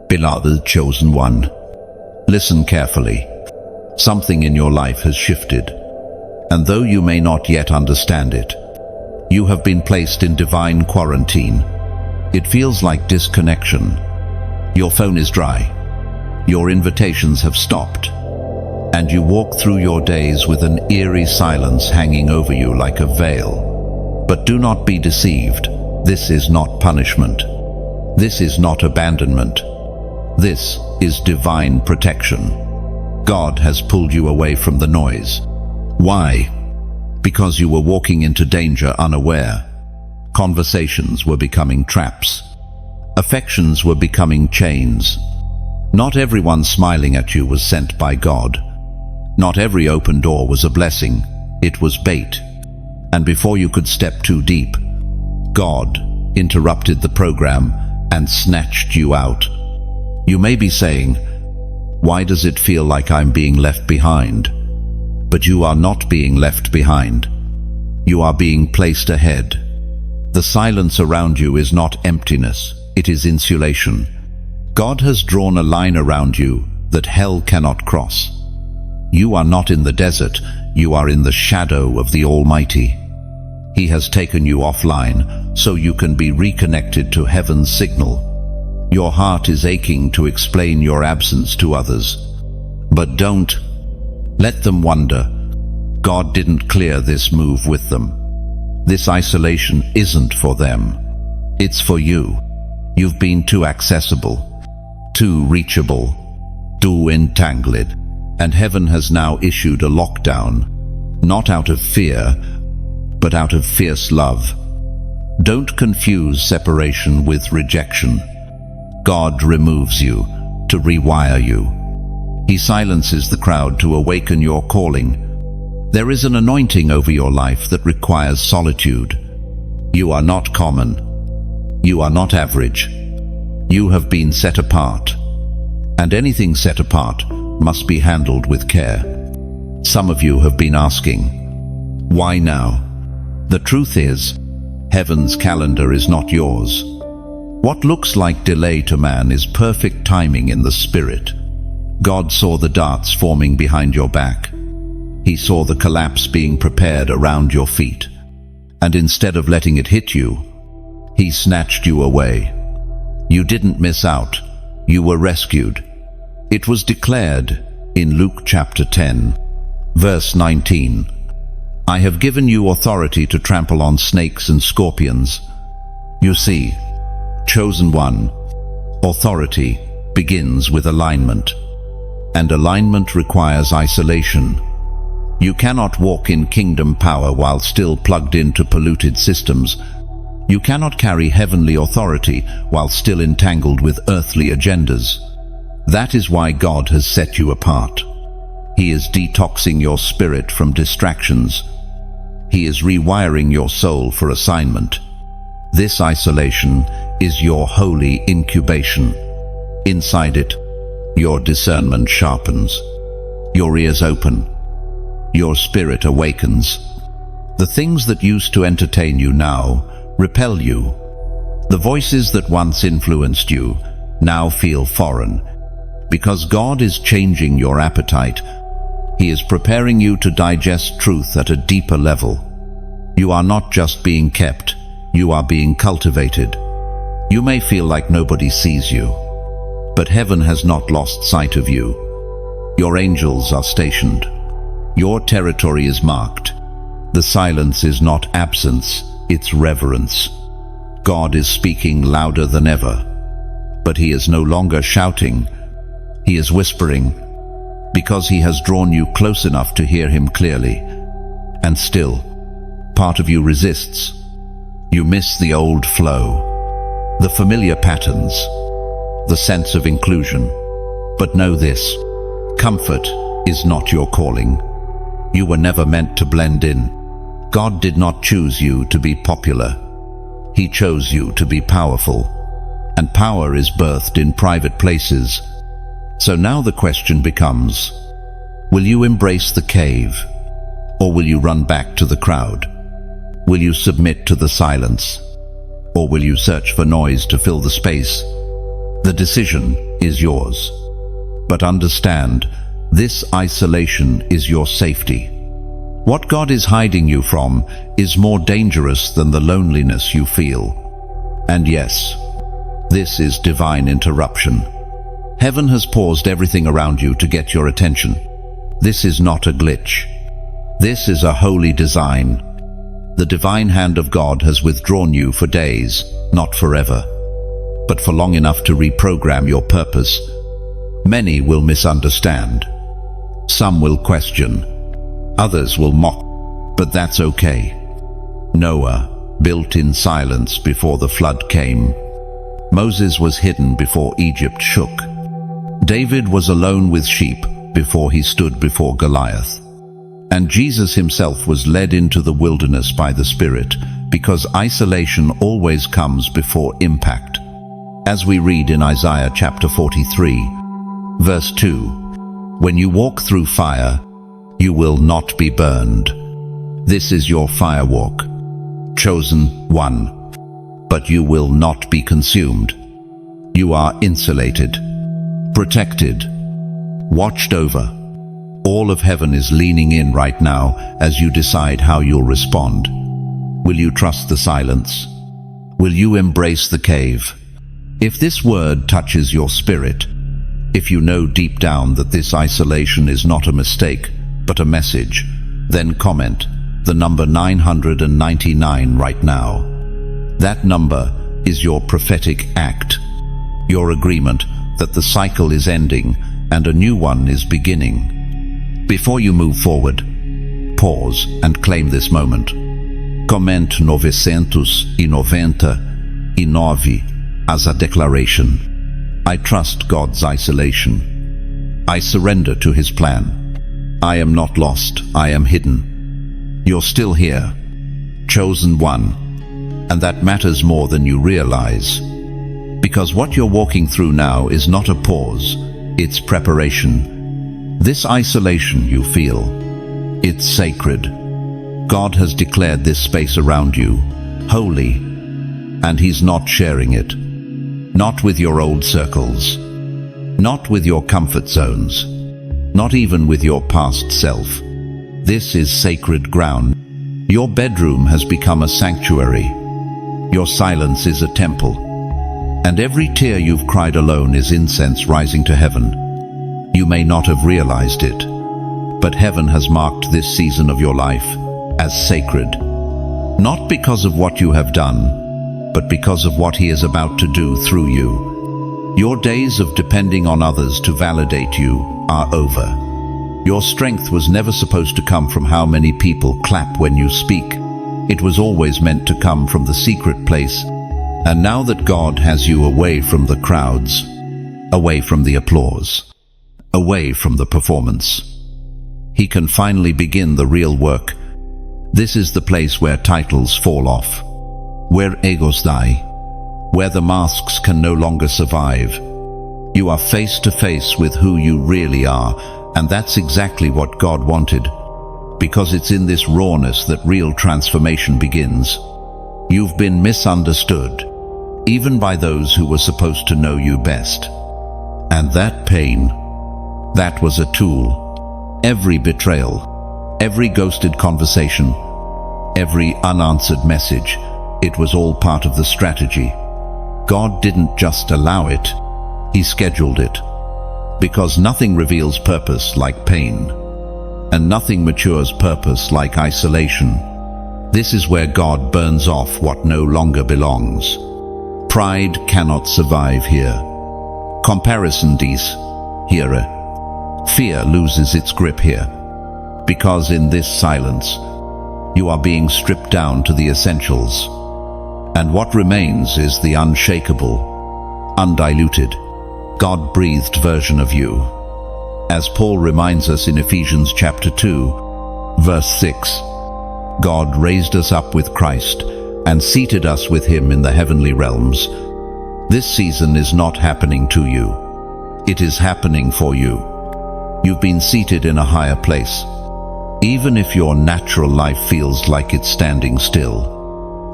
Beloved chosen one, listen carefully. Something in your life has shifted, and though you may not yet understand it, you have been placed in divine quarantine. It feels like disconnection. Your phone is dry, your invitations have stopped, and you walk through your days with an eerie silence hanging over you like a veil. But do not be deceived. This is not punishment. This is not abandonment. This is divine protection. God has pulled you away from the noise. Why? Because you were walking into danger unaware. Conversations were becoming traps. Affections were becoming chains. Not everyone smiling at you was sent by God. Not every open door was a blessing. It was bait. And before you could step too deep, God interrupted the program and snatched you out. You may be saying, "Why does it feel like I'm being left behind?" But you are not being left behind. You are being placed ahead. The silence around you is not emptiness, it is insulation. God has drawn a line around you that hell cannot cross. You are not in the desert, you are in the shadow of the Almighty. He has taken you offline so you can be reconnected to heaven's signal. Your heart is aching to explain your absence to others. But don't let them wonder. God didn't clear this move with them. This isolation isn't for them. It's for you. You've been too accessible, too reachable, too entangled, and heaven has now issued a lockdown, not out of fear, but out of fierce love. Don't confuse separation with rejection. God removes you to rewire you. He silences the crowd to awaken your calling. There is an anointing over your life that requires solitude. You are not common. You are not average. You have been set apart. And anything set apart must be handled with care. Some of you have been asking, why now? The truth is, heaven's calendar is not yours. What looks like delay to man is perfect timing in the spirit. God saw the darts forming behind your back. He saw the collapse being prepared around your feet. And instead of letting it hit you, He snatched you away. You didn't miss out. You were rescued. It was declared in Luke chapter 10, verse 19, "I have given you authority to trample on snakes and scorpions." You see, chosen one, authority begins with alignment. And alignment requires isolation. You cannot walk in kingdom power while still plugged into polluted systems. You cannot carry heavenly authority while still entangled with earthly agendas. That is why God has set you apart. He is detoxing your spirit from distractions. He is rewiring your soul for assignment. This isolation is your holy incubation. Inside it, your discernment sharpens. Your ears open. Your spirit awakens. The things that used to entertain you now repel you. The voices that once influenced you now feel foreign. Because God is changing your appetite, He is preparing you to digest truth at a deeper level. You are not just being kept, you are being cultivated. You may feel like nobody sees you, but heaven has not lost sight of you. Your angels are stationed. Your territory is marked. The silence is not absence, it's reverence. God is speaking louder than ever, but He is no longer shouting. He is whispering, because He has drawn you close enough to hear Him clearly. And still, part of you resists. You miss the old flow, the familiar patterns, the sense of inclusion. But know this, comfort is not your calling. You were never meant to blend in. God did not choose you to be popular. He chose you to be powerful. And power is birthed in private places. So now the question becomes, will you embrace the cave, or will you run back to the crowd? Will you submit to the silence, or will you search for noise to fill the space? The decision is yours. But understand, this isolation is your safety. What God is hiding you from is more dangerous than the loneliness you feel. And yes, this is divine interruption. Heaven has paused everything around you to get your attention. This is not a glitch. This is a holy design. The divine hand of God has withdrawn you for days, not forever, but for long enough to reprogram your purpose. Many will misunderstand. Some will question. Others will mock, but that's okay. Noah built in silence before the flood came. Moses was hidden before Egypt shook. David was alone with sheep before he stood before Goliath. And Jesus himself was led into the wilderness by the Spirit, because isolation always comes before impact. As we read in Isaiah chapter 43, verse 2, "When you walk through fire, you will not be burned. This is your firewalk, chosen one, but you will not be consumed. You are insulated, protected, watched over." All of heaven is leaning in right now as you decide how you'll respond. Will you trust the silence? Will you embrace the cave? If this word touches your spirit, if you know deep down that this isolation is not a mistake, but a message, then comment the number 999 right now. That number is your prophetic act, your agreement that the cycle is ending and a new one is beginning. Before you move forward, pause and claim this moment. Comment 999 as a declaration. I trust God's isolation. I surrender to His plan. I am not lost, I am hidden. You're still here, chosen one, and that matters more than you realize. Because what you're walking through now is not a pause, it's preparation. This isolation you feel, it's sacred. God has declared this space around you holy, and He's not sharing it. Not with your old circles, not with your comfort zones, not even with your past self. This is sacred ground. Your bedroom has become a sanctuary. Your silence is a temple. And every tear you've cried alone is incense rising to heaven. You may not have realized it, but heaven has marked this season of your life as sacred. Not because of what you have done, but because of what He is about to do through you. Your days of depending on others to validate you are over. Your strength was never supposed to come from how many people clap when you speak. It was always meant to come from the secret place. And now that God has you away from the crowds, away from the applause, away from the performance, He can finally begin the real work. This is the place where titles fall off, where egos die, where the masks can no longer survive. You are face to face with who you really are, and that's exactly what God wanted, because it's in this rawness that real transformation begins. You've been misunderstood, even by those who were supposed to know you best. And that pain, that was a tool. Every betrayal, every ghosted conversation, every unanswered message, it was all part of the strategy. God didn't just allow it, He scheduled it. Because nothing reveals purpose like pain, and nothing matures purpose like isolation. This is where God burns off what no longer belongs. Pride cannot survive here. Comparison dies here. Fear loses its grip here. Because in this silence, you are being stripped down to the essentials. And what remains is the unshakable, undiluted, God-breathed version of you. As Paul reminds us in Ephesians chapter 2, verse 6, God raised us up with Christ and seated us with Him in the heavenly realms. This season is not happening to you. It is happening for you. You've been seated in a higher place. Even if your natural life feels like it's standing still,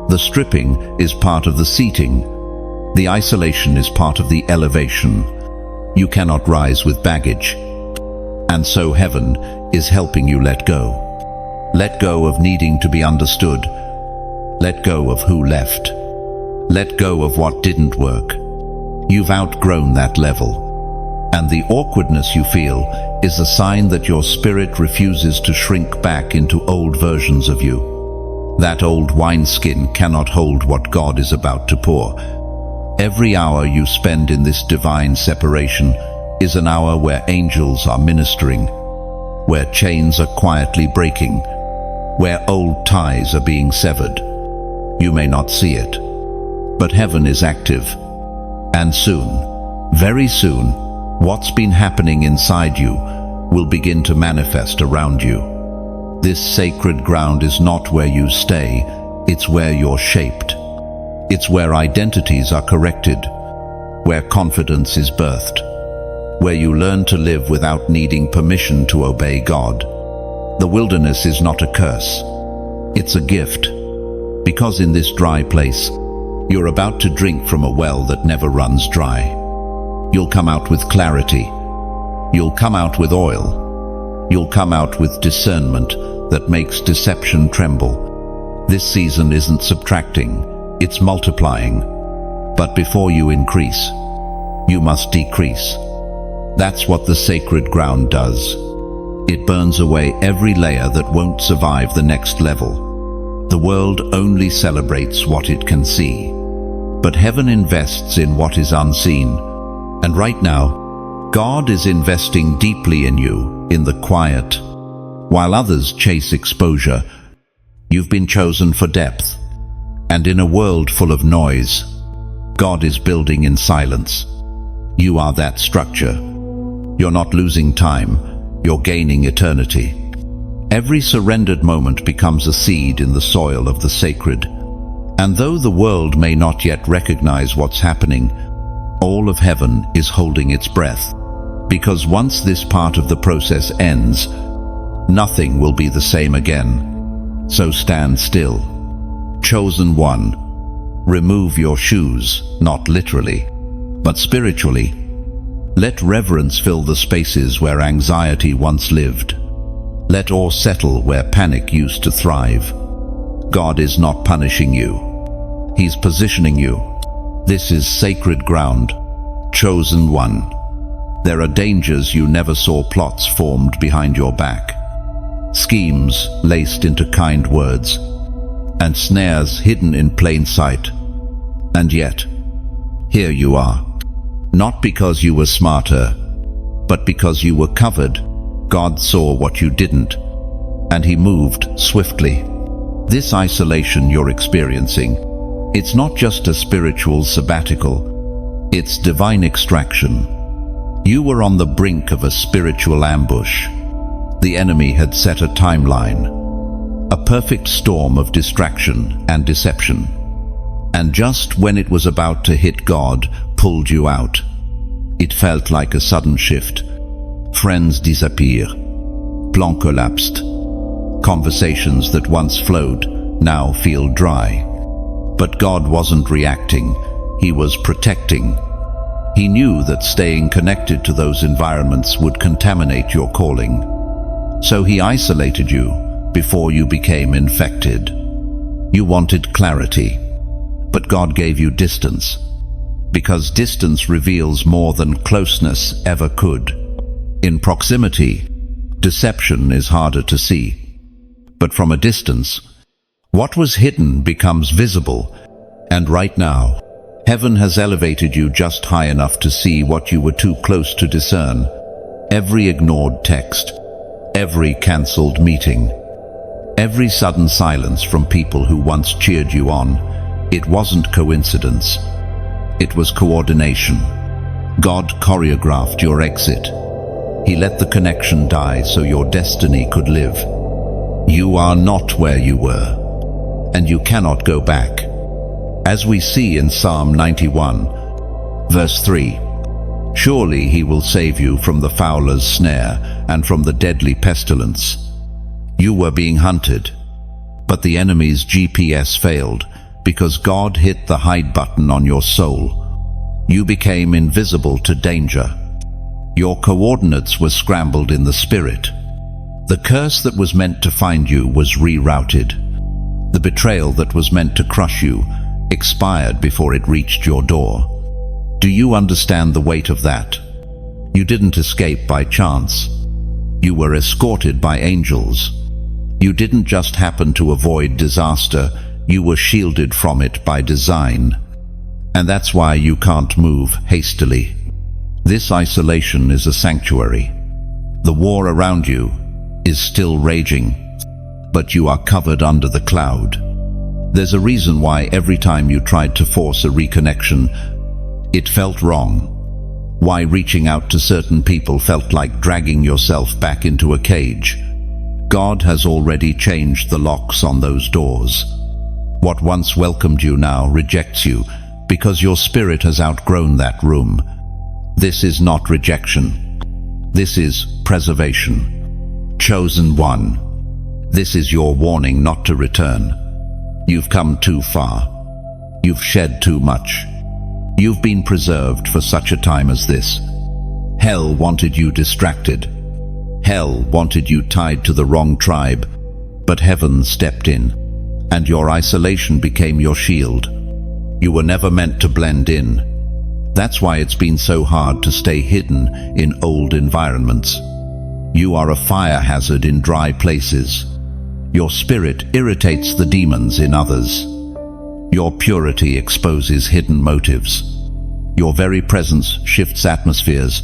the stripping is part of the seating. The isolation is part of the elevation. You cannot rise with baggage. And so heaven is helping you let go. Let go of needing to be understood. Let go of who left. Let go of what didn't work. You've outgrown that level. And the awkwardness you feel is a sign that your spirit refuses to shrink back into old versions of you. That old wineskin cannot hold what God is about to pour. Every hour you spend in this divine separation is an hour where angels are ministering, where chains are quietly breaking, where old ties are being severed. You may not see it, but heaven is active. And soon, very soon, what's been happening inside you will begin to manifest around you. This sacred ground is not where you stay, it's where you're shaped. It's where identities are corrected, where confidence is birthed, where you learn to live without needing permission to obey God. The wilderness is not a curse, it's a gift, because in this dry place, you're about to drink from a well that never runs dry. You'll come out with clarity. You'll come out with oil. You'll come out with discernment that makes deception tremble. This season isn't subtracting, it's multiplying. But before you increase, you must decrease. That's what the sacred ground does. It burns away every layer that won't survive the next level. The world only celebrates what it can see, but heaven invests in what is unseen. And right now, God is investing deeply in you, in the quiet. While others chase exposure, you've been chosen for depth. And in a world full of noise, God is building in silence. You are that structure. You're not losing time, you're gaining eternity. Every surrendered moment becomes a seed in the soil of the sacred. And though the world may not yet recognize what's happening, all of heaven is holding its breath. Because once this part of the process ends, nothing will be the same again. So stand still. Chosen one, remove your shoes, not literally, but spiritually. Let reverence fill the spaces where anxiety once lived. Let awe settle where panic used to thrive. God is not punishing you. He's positioning you. This is sacred ground. Chosen one. There are dangers you never saw, plots formed behind your back. Schemes laced into kind words. And snares hidden in plain sight. And yet, here you are. Not because you were smarter, but because you were covered. God saw what you didn't, and He moved swiftly. This isolation you're experiencing, it's not just a spiritual sabbatical, it's divine extraction. You were on the brink of a spiritual ambush. The enemy had set a timeline. A perfect storm of distraction and deception. And just when it was about to hit, God pulled you out. It felt like a sudden shift. Friends disappear. Plans collapsed. Conversations that once flowed now feel dry. But God wasn't reacting. He was protecting. He knew that staying connected to those environments would contaminate your calling. So He isolated you before you became infected. You wanted clarity, but God gave you distance, because distance reveals more than closeness ever could. In proximity, deception is harder to see, but from a distance, what was hidden becomes visible. And right now, heaven has elevated you just high enough to see what you were too close to discern. Every ignored text, every cancelled meeting, every sudden silence from people who once cheered you on, it wasn't coincidence. It was coordination. God choreographed your exit. He let the connection die so your destiny could live. You are not where you were, and you cannot go back. As we see in Psalm 91, verse 3, "Surely He will save you from the fowler's snare and from the deadly pestilence." You were being hunted, but the enemy's GPS failed because God hit the hide button on your soul. You became invisible to danger. Your coordinates were scrambled in the spirit. The curse that was meant to find you was rerouted. The betrayal that was meant to crush you expired before it reached your door. Do you understand the weight of that? You didn't escape by chance. You were escorted by angels. You didn't just happen to avoid disaster, you were shielded from it by design. And that's why you can't move hastily. This isolation is a sanctuary. The war around you is still raging, but you are covered under the cloud. There's a reason why every time you tried to force a reconnection, it felt wrong. Why reaching out to certain people felt like dragging yourself back into a cage. God has already changed the locks on those doors. What once welcomed you now rejects you because your spirit has outgrown that room. This is not rejection. This is preservation. Chosen one. This is your warning not to return. You've come too far. You've shed too much. You've been preserved for such a time as this. Hell wanted you distracted. Hell wanted you tied to the wrong tribe, but heaven stepped in, and your isolation became your shield. You were never meant to blend in. That's why it's been so hard to stay hidden in old environments. You are a fire hazard in dry places. Your spirit irritates the demons in others. Your purity exposes hidden motives. Your very presence shifts atmospheres.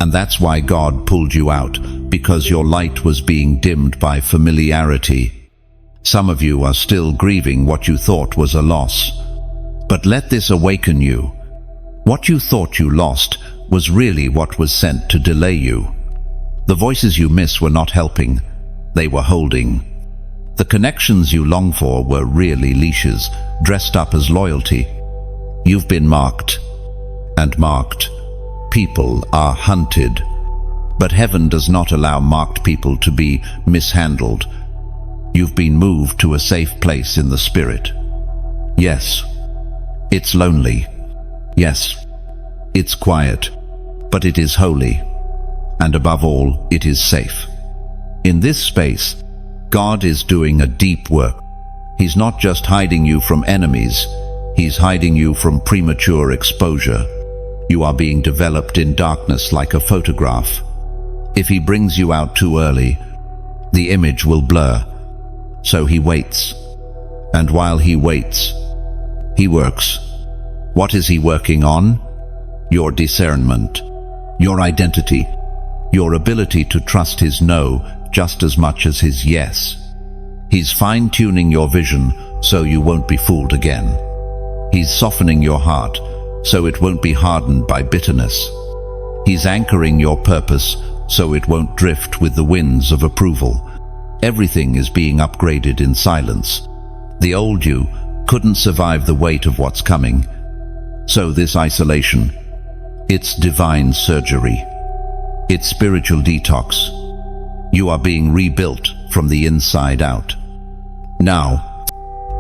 And that's why God pulled you out, because your light was being dimmed by familiarity. Some of you are still grieving what you thought was a loss. But let this awaken you. What you thought you lost was really what was sent to delay you. The voices you miss were not helping, they were holding. The connections you long for were really leashes, dressed up as loyalty. You've been marked, and marked. People are hunted. But heaven does not allow marked people to be mishandled. You've been moved to a safe place in the spirit. Yes, it's lonely. Yes, it's quiet, but it is holy. And above all, it is safe. In this space, God is doing a deep work. He's not just hiding you from enemies, He's hiding you from premature exposure. You are being developed in darkness like a photograph. If He brings you out too early, the image will blur. So He waits. And while He waits, He works. What is He working on? Your discernment, your identity, your ability to trust His no just as much as His yes. He's fine-tuning your vision so you won't be fooled again. He's softening your heart so it won't be hardened by bitterness. He's anchoring your purpose so it won't drift with the winds of approval. Everything is being upgraded in silence. The old you couldn't survive the weight of what's coming. So this isolation, it's divine surgery. It's spiritual detox. You are being rebuilt from the inside out. Now,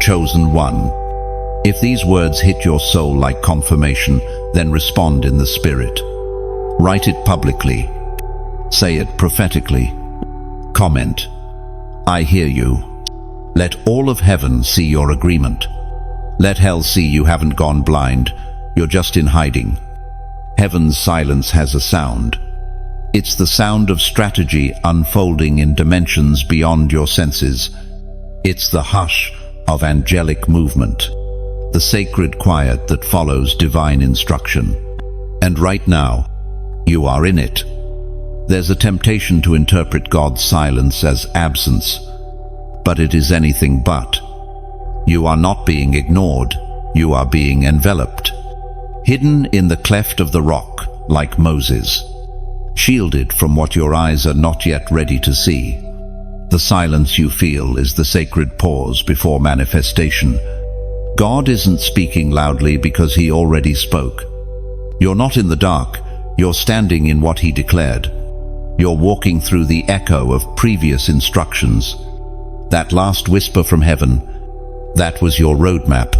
chosen one, if these words hit your soul like confirmation, then respond in the spirit. Write it publicly. Say it prophetically. Comment, I hear you. Let all of heaven see your agreement. Let hell see you haven't gone blind, you're just in hiding. Heaven's silence has a sound. It's the sound of strategy unfolding in dimensions beyond your senses. It's the hush of angelic movement, the sacred quiet that follows divine instruction. And right now, you are in it. There's a temptation to interpret God's silence as absence, but it is anything but. You are not being ignored, you are being enveloped. Hidden in the cleft of the rock, like Moses. Shielded from what your eyes are not yet ready to see. The silence you feel is the sacred pause before manifestation. God isn't speaking loudly because He already spoke. You're not in the dark, you're standing in what He declared. You're walking through the echo of previous instructions. That last whisper from heaven, that was your roadmap.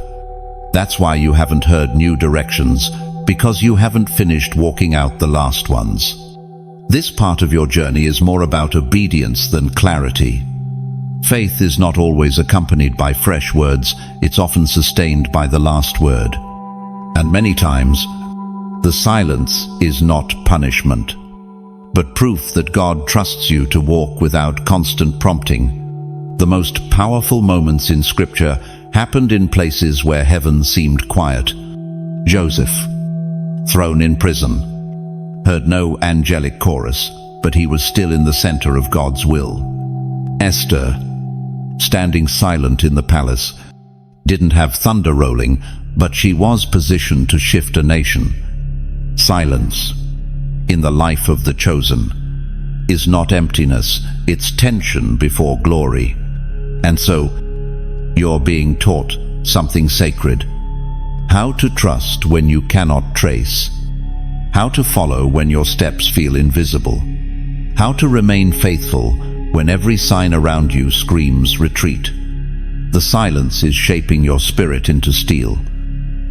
That's why you haven't heard new directions, because you haven't finished walking out the last ones. This part of your journey is more about obedience than clarity. Faith is not always accompanied by fresh words, it's often sustained by the last word. And many times, the silence is not punishment, but proof that God trusts you to walk without constant prompting. The most powerful moments in Scripture happened in places where heaven seemed quiet. Joseph, thrown in prison, heard no angelic chorus, but he was still in the center of God's will. Esther, standing silent in the palace, didn't have thunder rolling, but she was positioned to shift a nation. Silence, in the life of the chosen, is not emptiness, it's tension before glory. And so, you're being taught something sacred. How to trust when you cannot trace. How to follow when your steps feel invisible. How to remain faithful when every sign around you screams retreat. The silence is shaping your spirit into steel.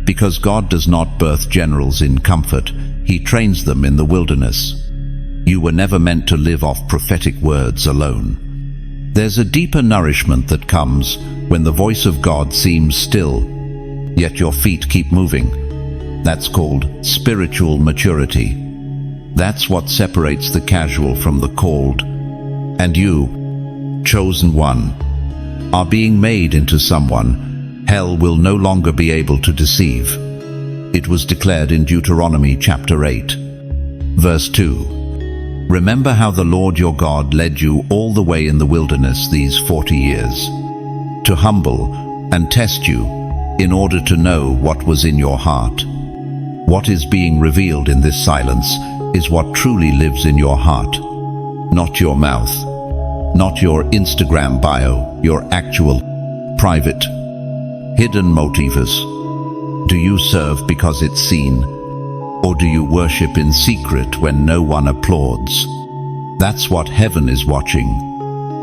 Because God does not birth generals in comfort, He trains them in the wilderness. You were never meant to live off prophetic words alone. There's a deeper nourishment that comes when the voice of God seems still, yet your feet keep moving. That's called spiritual maturity. That's what separates the casual from the called. And you, chosen one, are being made into someone hell will no longer be able to deceive. It was declared in Deuteronomy chapter 8, verse 2. Remember how the Lord your God led you all the way in the wilderness these 40 years, to humble and test you in order to know what was in your heart. What is being revealed in this silence is what truly lives in your heart, not your mouth, not your Instagram bio, your actual, private, hidden motives. Do you serve because it's seen? Or do you worship in secret when no one applauds? That's what heaven is watching.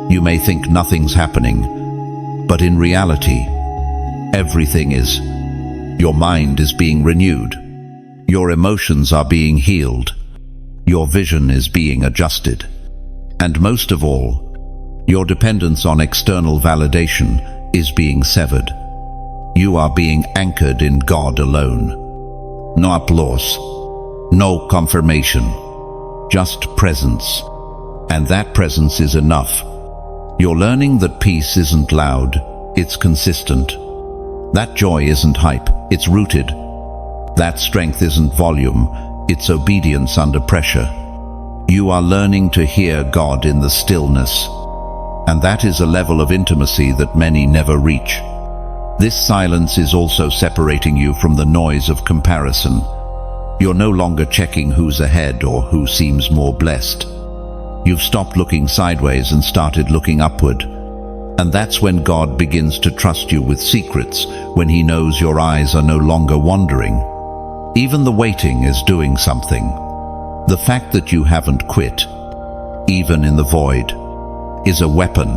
You may think nothing's happening, but in reality, everything is. Your mind is being renewed. Your emotions are being healed. Your vision is being adjusted. And most of all, your dependence on external validation is being severed. You are being anchored in God alone. No applause, no confirmation, just presence. And that presence is enough. You're learning that peace isn't loud, it's consistent. That joy isn't hype, it's rooted. That strength isn't volume, it's obedience under pressure. You are learning to hear God in the stillness. And that is a level of intimacy that many never reach. This silence is also separating you from the noise of comparison. You're no longer checking who's ahead or who seems more blessed. You've stopped looking sideways and started looking upward. And that's when God begins to trust you with secrets, when He knows your eyes are no longer wandering. Even the waiting is doing something. The fact that you haven't quit, even in the void, is a weapon.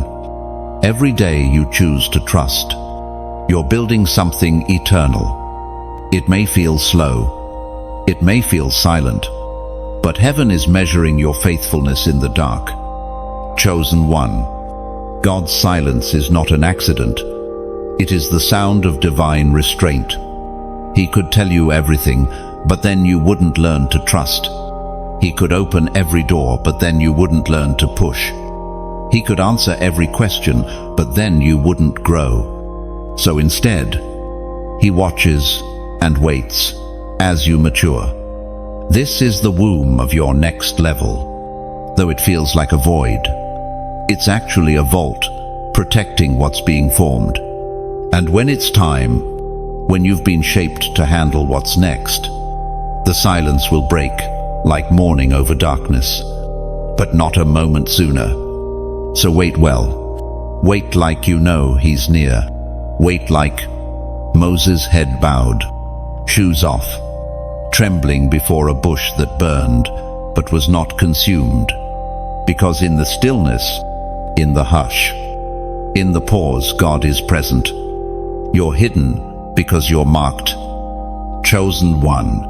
Every day you choose to trust. You're building something eternal. It may feel slow. It may feel silent. But heaven is measuring your faithfulness in the dark. Chosen one. God's silence is not an accident. It is the sound of divine restraint. He could tell you everything, but then you wouldn't learn to trust. He could open every door, but then you wouldn't learn to push. He could answer every question, but then you wouldn't grow. So instead, He watches and waits as you mature. This is the womb of your next level. Though it feels like a void, it's actually a vault, protecting what's being formed. And when it's time, when you've been shaped to handle what's next, the silence will break like morning over darkness, but not a moment sooner. So wait well. Wait like you know He's near. Wait like Moses' head bowed, shoes off, trembling before a bush that burned but was not consumed. Because in the stillness, in the hush, in the pause, God is present. You're hidden because you're marked. Chosen one.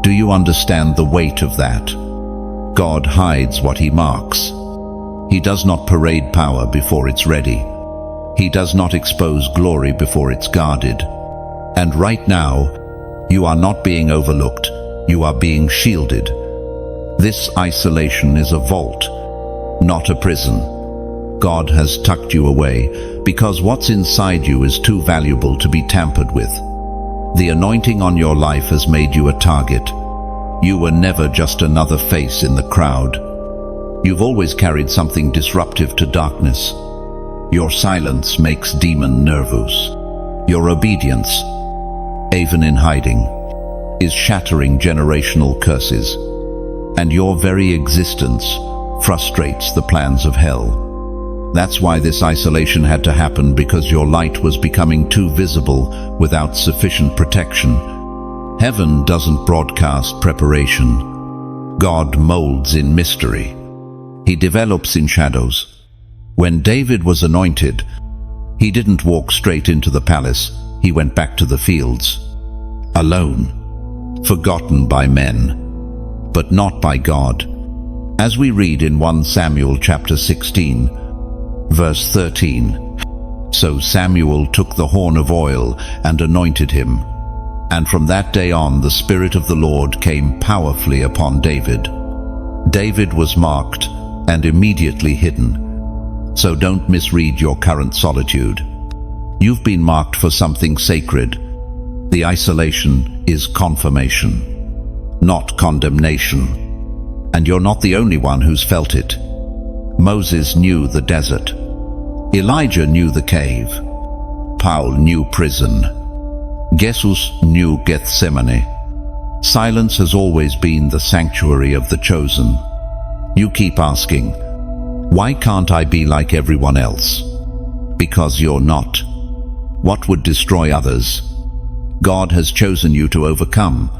Do you understand the weight of that? God hides what he marks. He does not parade power before it's ready. He does not expose glory before it's guarded. And right now, you are not being overlooked, you are being shielded. This isolation is a vault, not a prison. God has tucked you away because what's inside you is too valuable to be tampered with. The anointing on your life has made you a target. You were never just another face in the crowd. You've always carried something disruptive to darkness. Your silence makes demons nervous. Your obedience, even in hiding, is shattering generational curses. And your very existence frustrates the plans of hell. That's why this isolation had to happen, because your light was becoming too visible without sufficient protection. Heaven doesn't broadcast preparation. God molds in mystery. He develops in shadows. When David was anointed, he didn't walk straight into the palace. He went back to the fields, alone, forgotten by men, but not by God. As we read in 1 Samuel chapter 16, verse 13, "So Samuel took the horn of oil and anointed him. And from that day on the Spirit of the Lord came powerfully upon David." David was marked and immediately hidden. So don't misread your current solitude. You've been marked for something sacred. The isolation is confirmation, not condemnation. And you're not the only one who's felt it. Moses knew the desert. Elijah knew the cave. Paul knew prison. Jesus knew Gethsemane. Silence has always been the sanctuary of the chosen. You keep asking, why can't I be like everyone else? Because you're not. What would destroy others? God has chosen you to overcome.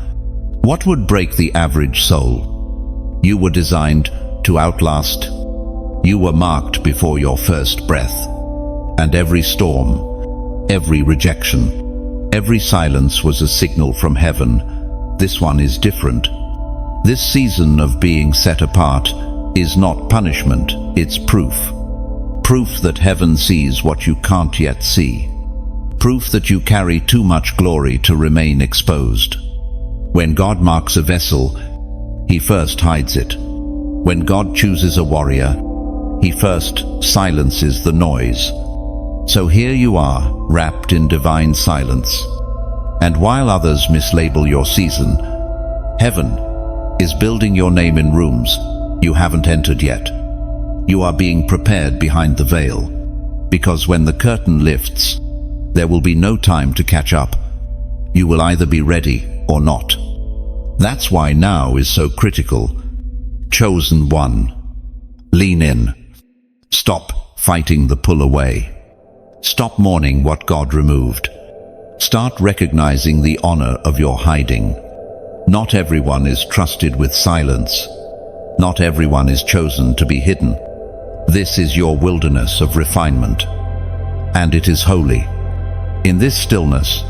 What would break the average soul? You were designed to outlast. You were marked before your first breath. And every storm, every rejection, every silence was a signal from heaven. This one is different. This season of being set apart is not punishment, it's proof. Proof that heaven sees what you can't yet see. Proof that you carry too much glory to remain exposed. When God marks a vessel, he first hides it. When God chooses a warrior, he first silences the noise. So here you are, wrapped in divine silence. And while others mislabel your season, heaven is building your name in rooms you haven't entered yet. You are being prepared behind the veil, because when the curtain lifts, there will be no time to catch up. You will either be ready or not. That's why now is so critical. Chosen one. Lean in. Stop fighting the pull away. Stop mourning what God removed. Start recognizing the honor of your hiding. Not everyone is trusted with silence. Not everyone is chosen to be hidden. This is your wilderness of refinement, and it is holy. In this stillness,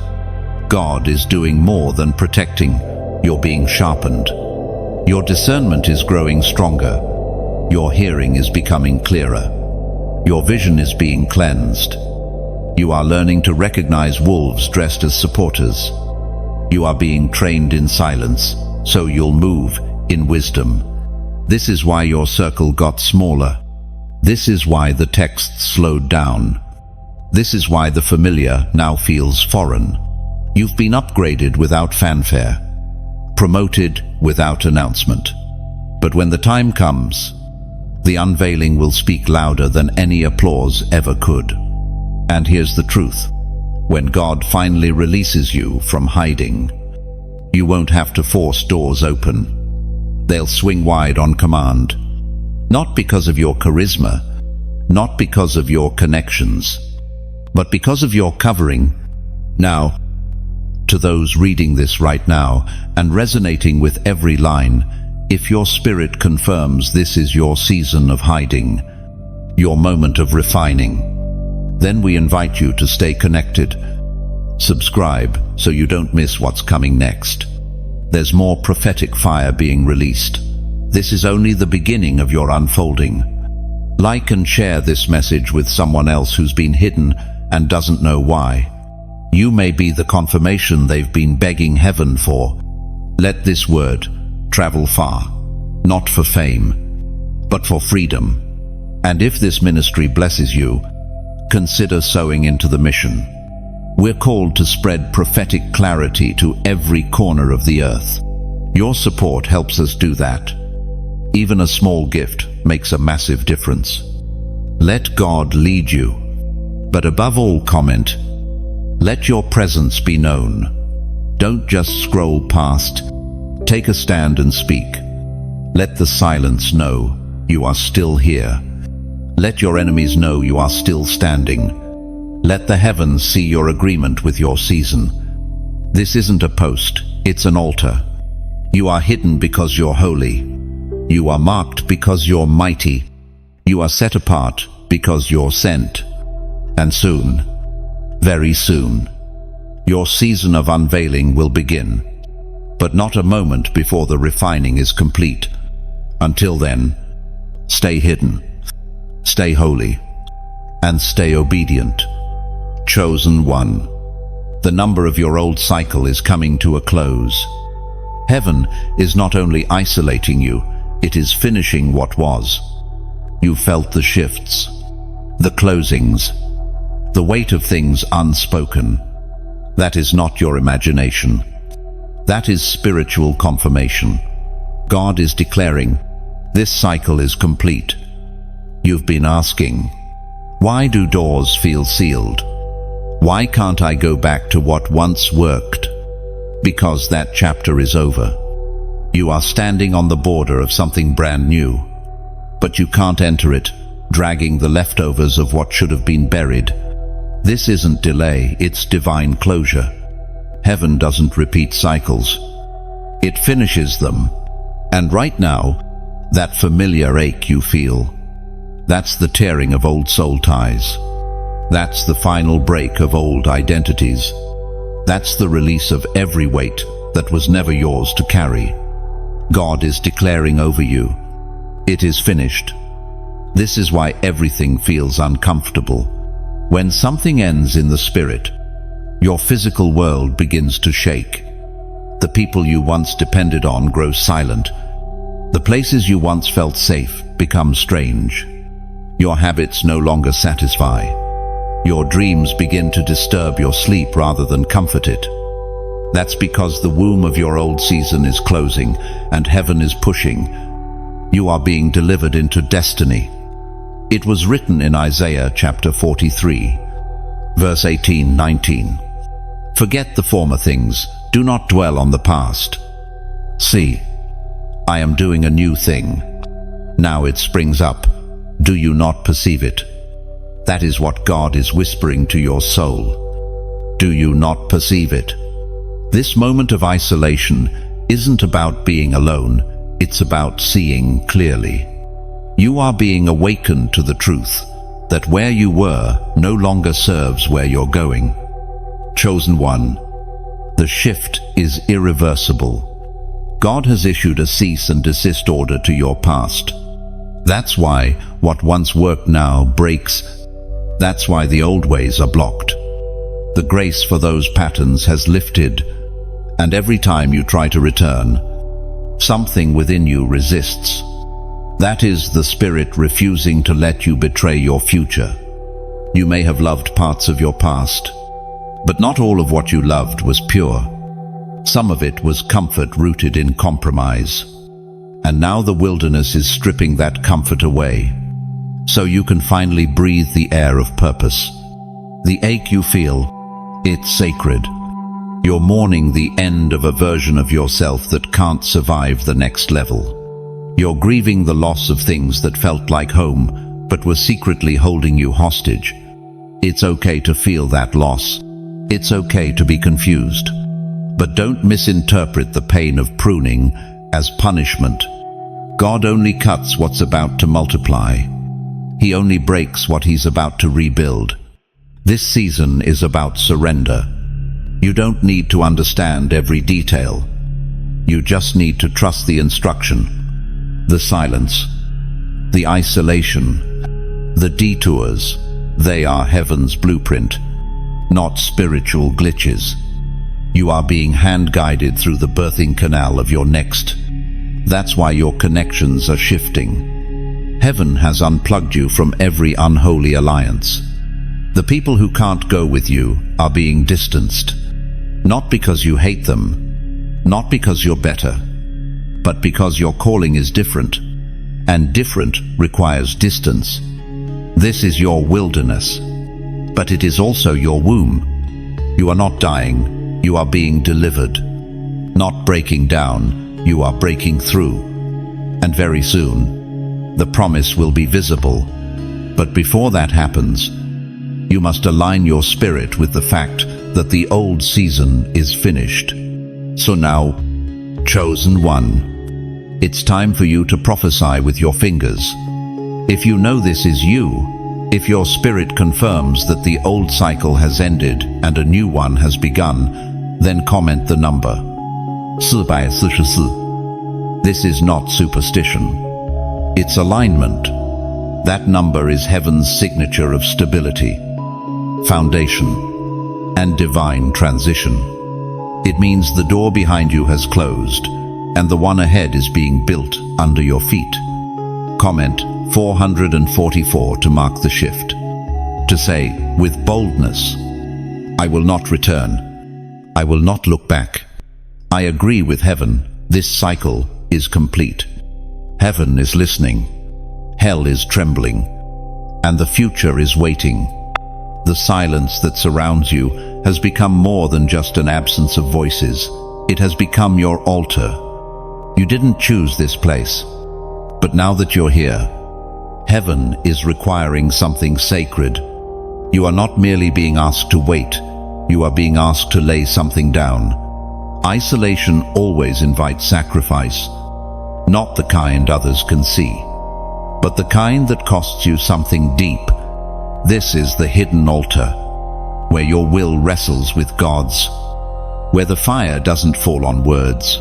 God is doing more than protecting. You're being sharpened. Your discernment is growing stronger. Your hearing is becoming clearer. Your vision is being cleansed. You are learning to recognize wolves dressed as supporters. You are being trained in silence, so you'll move in wisdom. This is why your circle got smaller. This is why the text slowed down. This is why the familiar now feels foreign. You've been upgraded without fanfare, promoted without announcement. But when the time comes, the unveiling will speak louder than any applause ever could. And here's the truth. When God finally releases you from hiding, you won't have to force doors open. They'll swing wide on command. Not because of your charisma, not because of your connections, but because of your covering. Now, to those reading this right now and resonating with every line, if your spirit confirms this is your season of hiding, your moment of refining, then we invite you to stay connected. Subscribe so you don't miss what's coming next. There's more prophetic fire being released. This is only the beginning of your unfolding. Like and share this message with someone else who's been hidden and doesn't know why. You may be the confirmation they've been begging heaven for. Let this word travel far, not for fame, but for freedom. And if this ministry blesses you, consider sowing into the mission. We're called to spread prophetic clarity to every corner of the earth. Your support helps us do that. Even a small gift makes a massive difference. Let God lead you. But above all, comment. Let your presence be known. Don't just scroll past. Take a stand and speak. Let the silence know you are still here. Let your enemies know you are still standing. Let the heavens see your agreement with your season. This isn't a post, it's an altar. You are hidden because you're holy. You are marked because you're mighty. You are set apart because you're sent. And soon, very soon, your season of unveiling will begin. But not a moment before the refining is complete. Until then, stay hidden, stay holy, and stay obedient. Chosen one. The number of your old cycle is coming to a close. Heaven is not only isolating you, it is finishing what was. You felt the shifts, the closings, the weight of things unspoken. That is not your imagination. That is spiritual confirmation. God is declaring, this cycle is complete. You've been asking, why do doors feel sealed? Why can't I go back to what once worked? Because that chapter is over. You are standing on the border of something brand new, but you can't enter it, dragging the leftovers of what should have been buried. This isn't delay, it's divine closure. Heaven doesn't repeat cycles. It finishes them. And right now, that familiar ache you feel, that's the tearing of old soul ties. That's the final break of old identities. That's the release of every weight that was never yours to carry. God is declaring over you, it is finished. This is why everything feels uncomfortable. When something ends in the spirit, your physical world begins to shake. The people you once depended on grow silent. The places you once felt safe become strange. Your habits no longer satisfy. Your dreams begin to disturb your sleep rather than comfort it. That's because the womb of your old season is closing and heaven is pushing. You are being delivered into destiny. It was written in Isaiah chapter 43, verse 18-19. Forget the former things, do not dwell on the past. See, I am doing a new thing. Now it springs up. Do you not perceive it? That is what God is whispering to your soul. Do you not perceive it? This moment of isolation isn't about being alone, it's about seeing clearly. You are being awakened to the truth that where you were no longer serves where you're going. Chosen one, the shift is irreversible. God has issued a cease and desist order to your past. That's why what once worked now breaks. That's why the old ways are blocked. The grace for those patterns has lifted, and every time you try to return, something within you resists. That is the spirit refusing to let you betray your future. You may have loved parts of your past, but not all of what you loved was pure. Some of it was comfort rooted in compromise. And now the wilderness is stripping that comfort away, so you can finally breathe the air of purpose. The ache you feel, it's sacred. You're mourning the end of a version of yourself that can't survive the next level. You're grieving the loss of things that felt like home, but were secretly holding you hostage. It's okay to feel that loss. It's okay to be confused. But don't misinterpret the pain of pruning as punishment. God only cuts what's about to multiply. He only breaks what he's about to rebuild. This season is about surrender. You don't need to understand every detail. You just need to trust the instruction. The silence, the isolation, the detours, they are heaven's blueprint, not spiritual glitches. You are being hand-guided through the birthing canal of your next. That's why your connections are shifting. Heaven has unplugged you from every unholy alliance. The people who can't go with you are being distanced, not because you hate them, not because you're better, but because your calling is different, and different requires distance. This is your wilderness, but it is also your womb. You are not dying. You are being delivered, not breaking down, you are breaking through. And very soon, the promise will be visible. But before that happens, you must align your spirit with the fact that the old season is finished. So now, chosen one, it's time for you to prophesy with your fingers. If you know this is you, if your spirit confirms that the old cycle has ended and a new one has begun, then comment the number 444. This is not superstition. It's alignment. That number is heaven's signature of stability, foundation, and divine transition. It means the door behind you has closed, and the one ahead is being built under your feet. Comment 444 to mark the shift. To say, with boldness, I will not return. I will not look back. I agree with heaven. This cycle is complete. Heaven is listening. Hell is trembling. And the future is waiting. The silence that surrounds you has become more than just an absence of voices. It has become your altar. You didn't choose this place. But now that you're here, heaven is requiring something sacred. You are not merely being asked to wait. You are being asked to lay something down. Isolation always invites sacrifice, not the kind others can see, but the kind that costs you something deep. This is the hidden altar, where your will wrestles with God's, where the fire doesn't fall on words,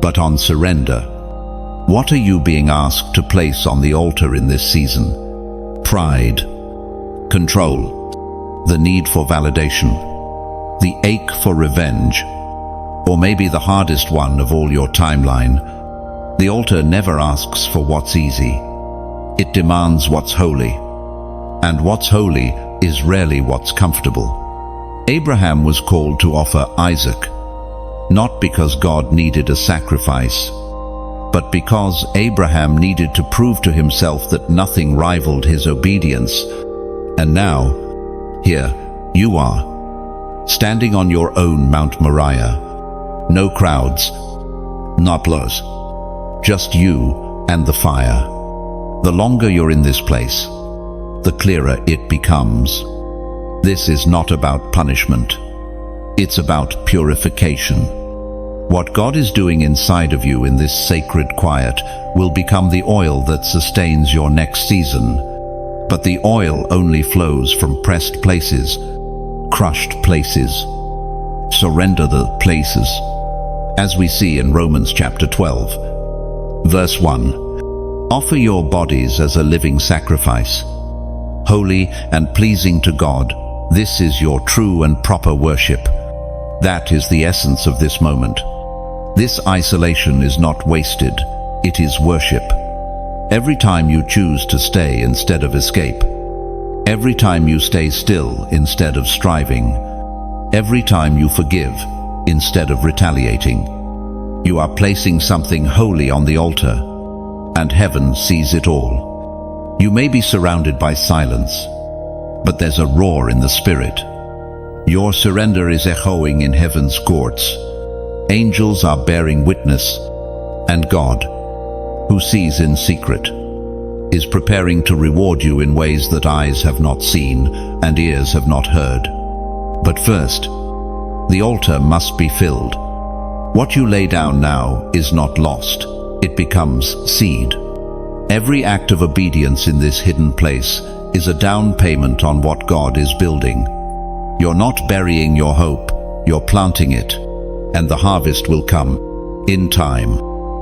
but on surrender. What are you being asked to place on the altar in this season? Pride, control, the need for validation, the ache for revenge, or maybe the hardest one of all, your timeline. The altar never asks for what's easy. It demands what's holy. And what's holy is rarely what's comfortable. Abraham was called to offer Isaac, not because God needed a sacrifice, but because Abraham needed to prove to himself that nothing rivaled his obedience. And now, here you are, standing on your own Mount Moriah. No crowds, no applause, just you and the fire. The longer you're in this place, the clearer it becomes. This is not about punishment. It's about purification. What God is doing inside of you in this sacred quiet will become the oil that sustains your next season. But the oil only flows from pressed places, crushed places. Surrender the places. As we see in Romans chapter 12, verse 1, offer your bodies as a living sacrifice, holy and pleasing to God. This is your true and proper worship. That is the essence of this moment. This isolation is not wasted, it is worship. Every time you choose to stay instead of escape, every time you stay still instead of striving, every time you forgive instead of retaliating, you are placing something holy on the altar, and heaven sees it all. You may be surrounded by silence, but there's a roar in the spirit. Your surrender is echoing in heaven's courts. Angels are bearing witness, and God, who sees in secret, is preparing to reward you in ways that eyes have not seen and ears have not heard. But first, the altar must be filled. What you lay down now is not lost. It becomes seed. Every act of obedience in this hidden place is a down payment on what God is building. You're not burying your hope, you're planting it, and the harvest will come. in time,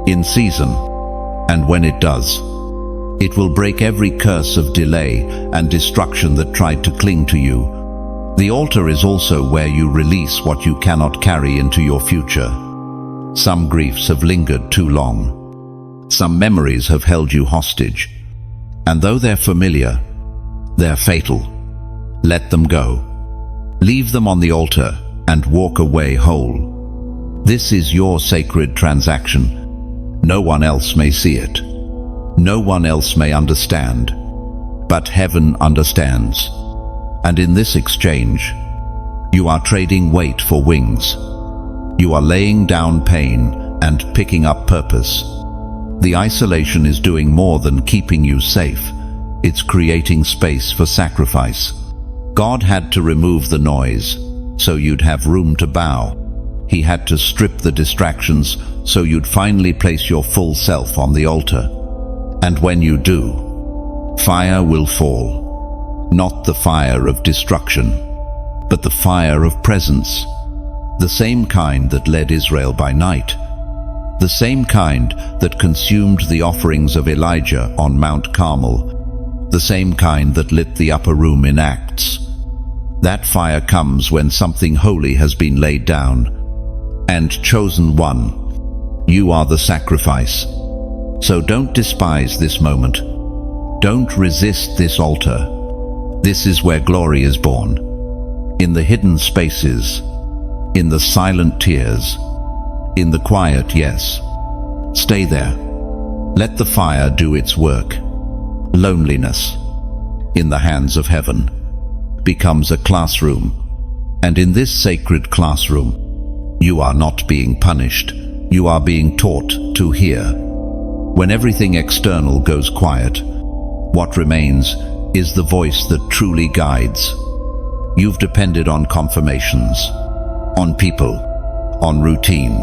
in season, and when it does, it will break every curse of delay and destruction that tried to cling to you. The altar is also where you release what you cannot carry into your future. Some griefs have lingered too long. Some memories have held you hostage. And though they're familiar, they're fatal. Let them go. Leave them on the altar and walk away whole. This is your sacred transaction. No one else may see it. No one else may understand. But heaven understands. And in this exchange, you are trading weight for wings. You are laying down pain and picking up purpose. The isolation is doing more than keeping you safe. It's creating space for sacrifice. God had to remove the noise, so you'd have room to bow. He had to strip the distractions, so you'd finally place your full self on the altar. And when you do, fire will fall. Not the fire of destruction, but the fire of presence. The same kind that led Israel by night. The same kind that consumed the offerings of Elijah on Mount Carmel. The same kind that lit the upper room in Acts. That fire comes when something holy has been laid down. And chosen one, you are the sacrifice. So don't despise this moment. Don't resist this altar. This is where glory is born. In the hidden spaces, in the silent tears, in the quiet yes. Stay there. Let the fire do its work. Loneliness, in the hands of heaven, becomes a classroom. And in this sacred classroom, you are not being punished. You are being taught to hear. When everything external goes quiet, what remains is the voice that truly guides. You've depended on confirmations, on people, on routine.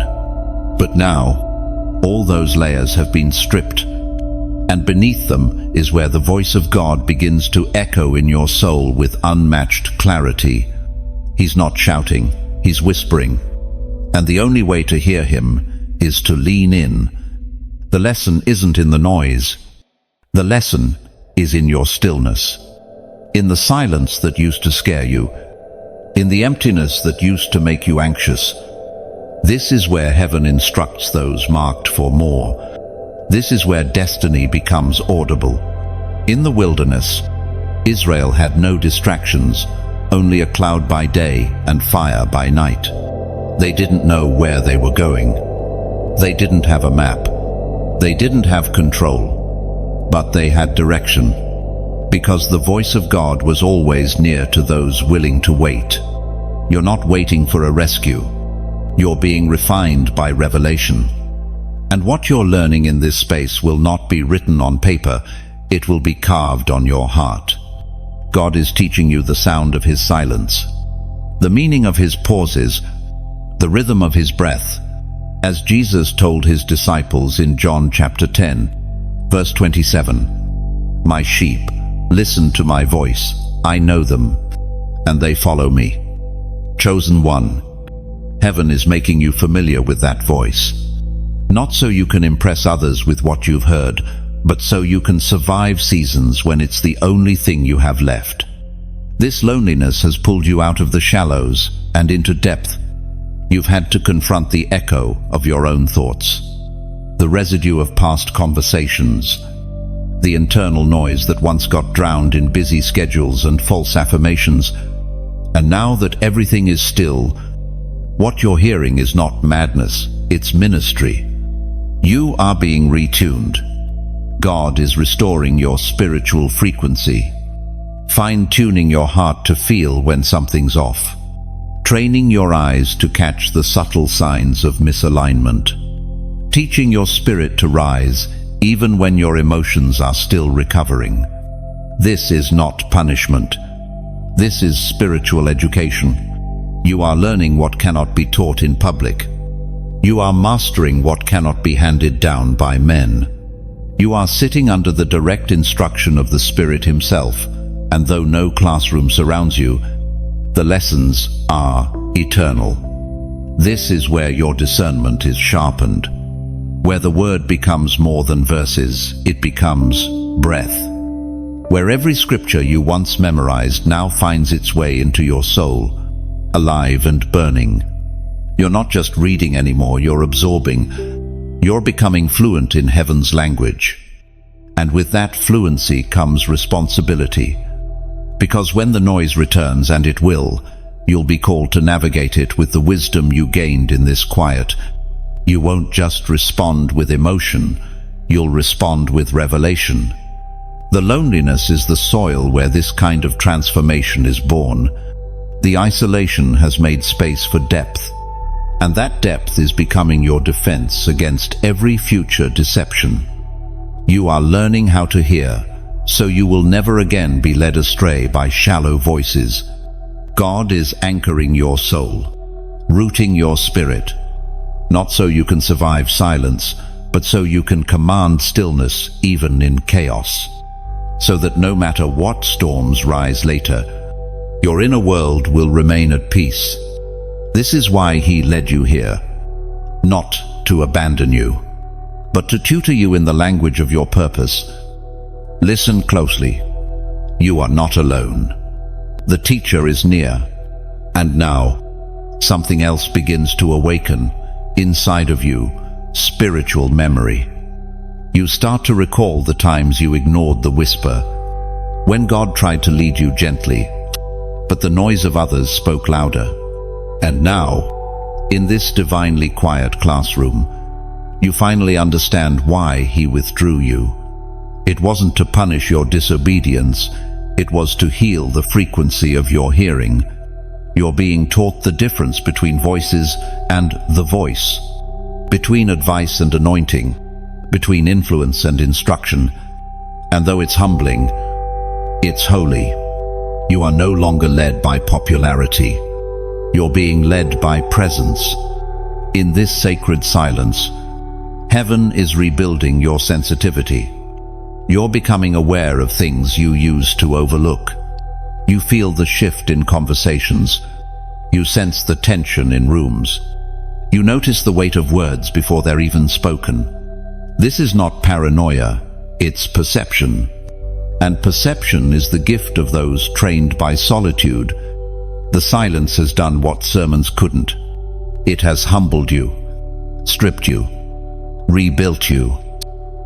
But now, all those layers have been stripped, and beneath them is where the voice of God begins to echo in your soul with unmatched clarity. He's not shouting, he's whispering. And the only way to hear him is to lean in. The lesson isn't in the noise. The lesson is in your stillness. In the silence that used to scare you. In the emptiness that used to make you anxious. This is where heaven instructs those marked for more. This is where destiny becomes audible. In the wilderness, Israel had no distractions, only a cloud by day and fire by night. They didn't know where they were going. They didn't have a map. They didn't have control. But they had direction, because the voice of God was always near to those willing to wait. You're not waiting for a rescue. You're being refined by revelation. And what you're learning in this space will not be written on paper, it will be carved on your heart. God is teaching you the sound of his silence, the meaning of his pauses, the rhythm of his breath, as Jesus told his disciples in John chapter 10, verse 27, "My sheep listen to my voice, I know them, and they follow me." Chosen one, heaven is making you familiar with that voice. Not so you can impress others with what you've heard, but so you can survive seasons when it's the only thing you have left. This loneliness has pulled you out of the shallows and into depth. You've had to confront the echo of your own thoughts, the residue of past conversations, the internal noise that once got drowned in busy schedules and false affirmations. And now that everything is still, what you're hearing is not madness, it's ministry. You are being retuned. God is restoring your spiritual frequency, fine-tuning your heart to feel when something's off, training your eyes to catch the subtle signs of misalignment, teaching your spirit to rise even when your emotions are still recovering. This is not punishment. This is spiritual education. You are learning what cannot be taught in public. You are mastering what cannot be handed down by men. You are sitting under the direct instruction of the Spirit himself, and though no classroom surrounds you, the lessons are eternal. This is where your discernment is sharpened, where the word becomes more than verses, it becomes breath. Where every scripture you once memorized now finds its way into your soul, alive and burning. You're not just reading anymore, you're absorbing. You're becoming fluent in heaven's language. And with that fluency comes responsibility. Because when the noise returns, and it will, you'll be called to navigate it with the wisdom you gained in this quiet. You won't just respond with emotion, you'll respond with revelation. The loneliness is the soil where this kind of transformation is born. The isolation has made space for depth, and that depth is becoming your defense against every future deception. You are learning how to hear, so you will never again be led astray by shallow voices. God is anchoring your soul, rooting your spirit, not so you can survive silence, but so you can command stillness even in chaos, so that no matter what storms rise later, your inner world will remain at peace. This is why He led you here, not to abandon you, but to tutor you in the language of your purpose. Listen closely. You are not alone. The teacher is near. And now, something else begins to awaken inside of you, spiritual memory. You start to recall the times you ignored the whisper, when God tried to lead you gently, but the noise of others spoke louder. And now, in this divinely quiet classroom, you finally understand why He withdrew you. It wasn't to punish your disobedience, it was to heal the frequency of your hearing. You're being taught the difference between voices and the voice, between advice and anointing, between influence and instruction. And though it's humbling, it's holy. You are no longer led by popularity. You're being led by presence. In this sacred silence, heaven is rebuilding your sensitivity. You're becoming aware of things you used to overlook. You feel the shift in conversations. You sense the tension in rooms. You notice the weight of words before they're even spoken. This is not paranoia, it's perception. And perception is the gift of those trained by solitude. The silence has done what sermons couldn't. It has humbled you, stripped you, rebuilt you,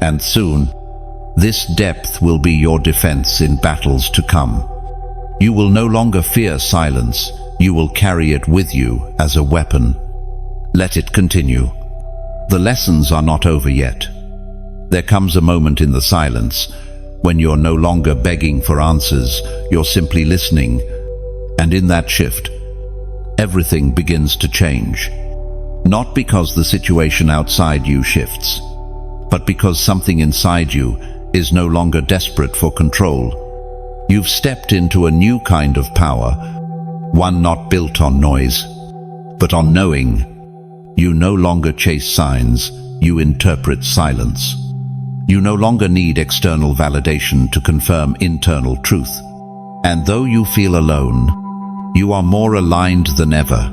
and soon, this depth will be your defense in battles to come. You will no longer fear silence, you will carry it with you as a weapon. Let it continue. The lessons are not over yet. There comes a moment in the silence when you're no longer begging for answers, you're simply listening. And in that shift, everything begins to change. Not because the situation outside you shifts, but because something inside you is no longer desperate for control. You've stepped into a new kind of power, one not built on noise, but on knowing. You no longer chase signs, you interpret silence. You no longer need external validation to confirm internal truth. And though you feel alone, you are more aligned than ever.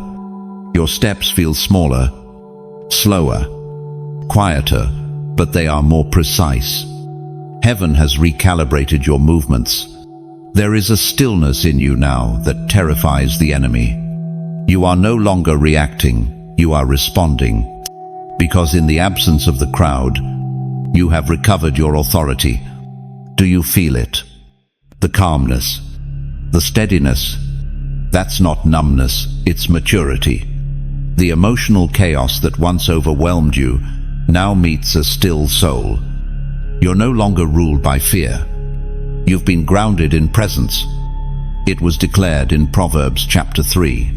Your steps feel smaller, slower, quieter, but they are more precise. Heaven has recalibrated your movements. There is a stillness in you now that terrifies the enemy. You are no longer reacting, you are responding. Because in the absence of the crowd, you have recovered your authority. Do you feel it? The calmness, the steadiness. That's not numbness, it's maturity. The emotional chaos that once overwhelmed you now meets a still soul. You're no longer ruled by fear. You've been grounded in presence. It was declared in Proverbs chapter 3,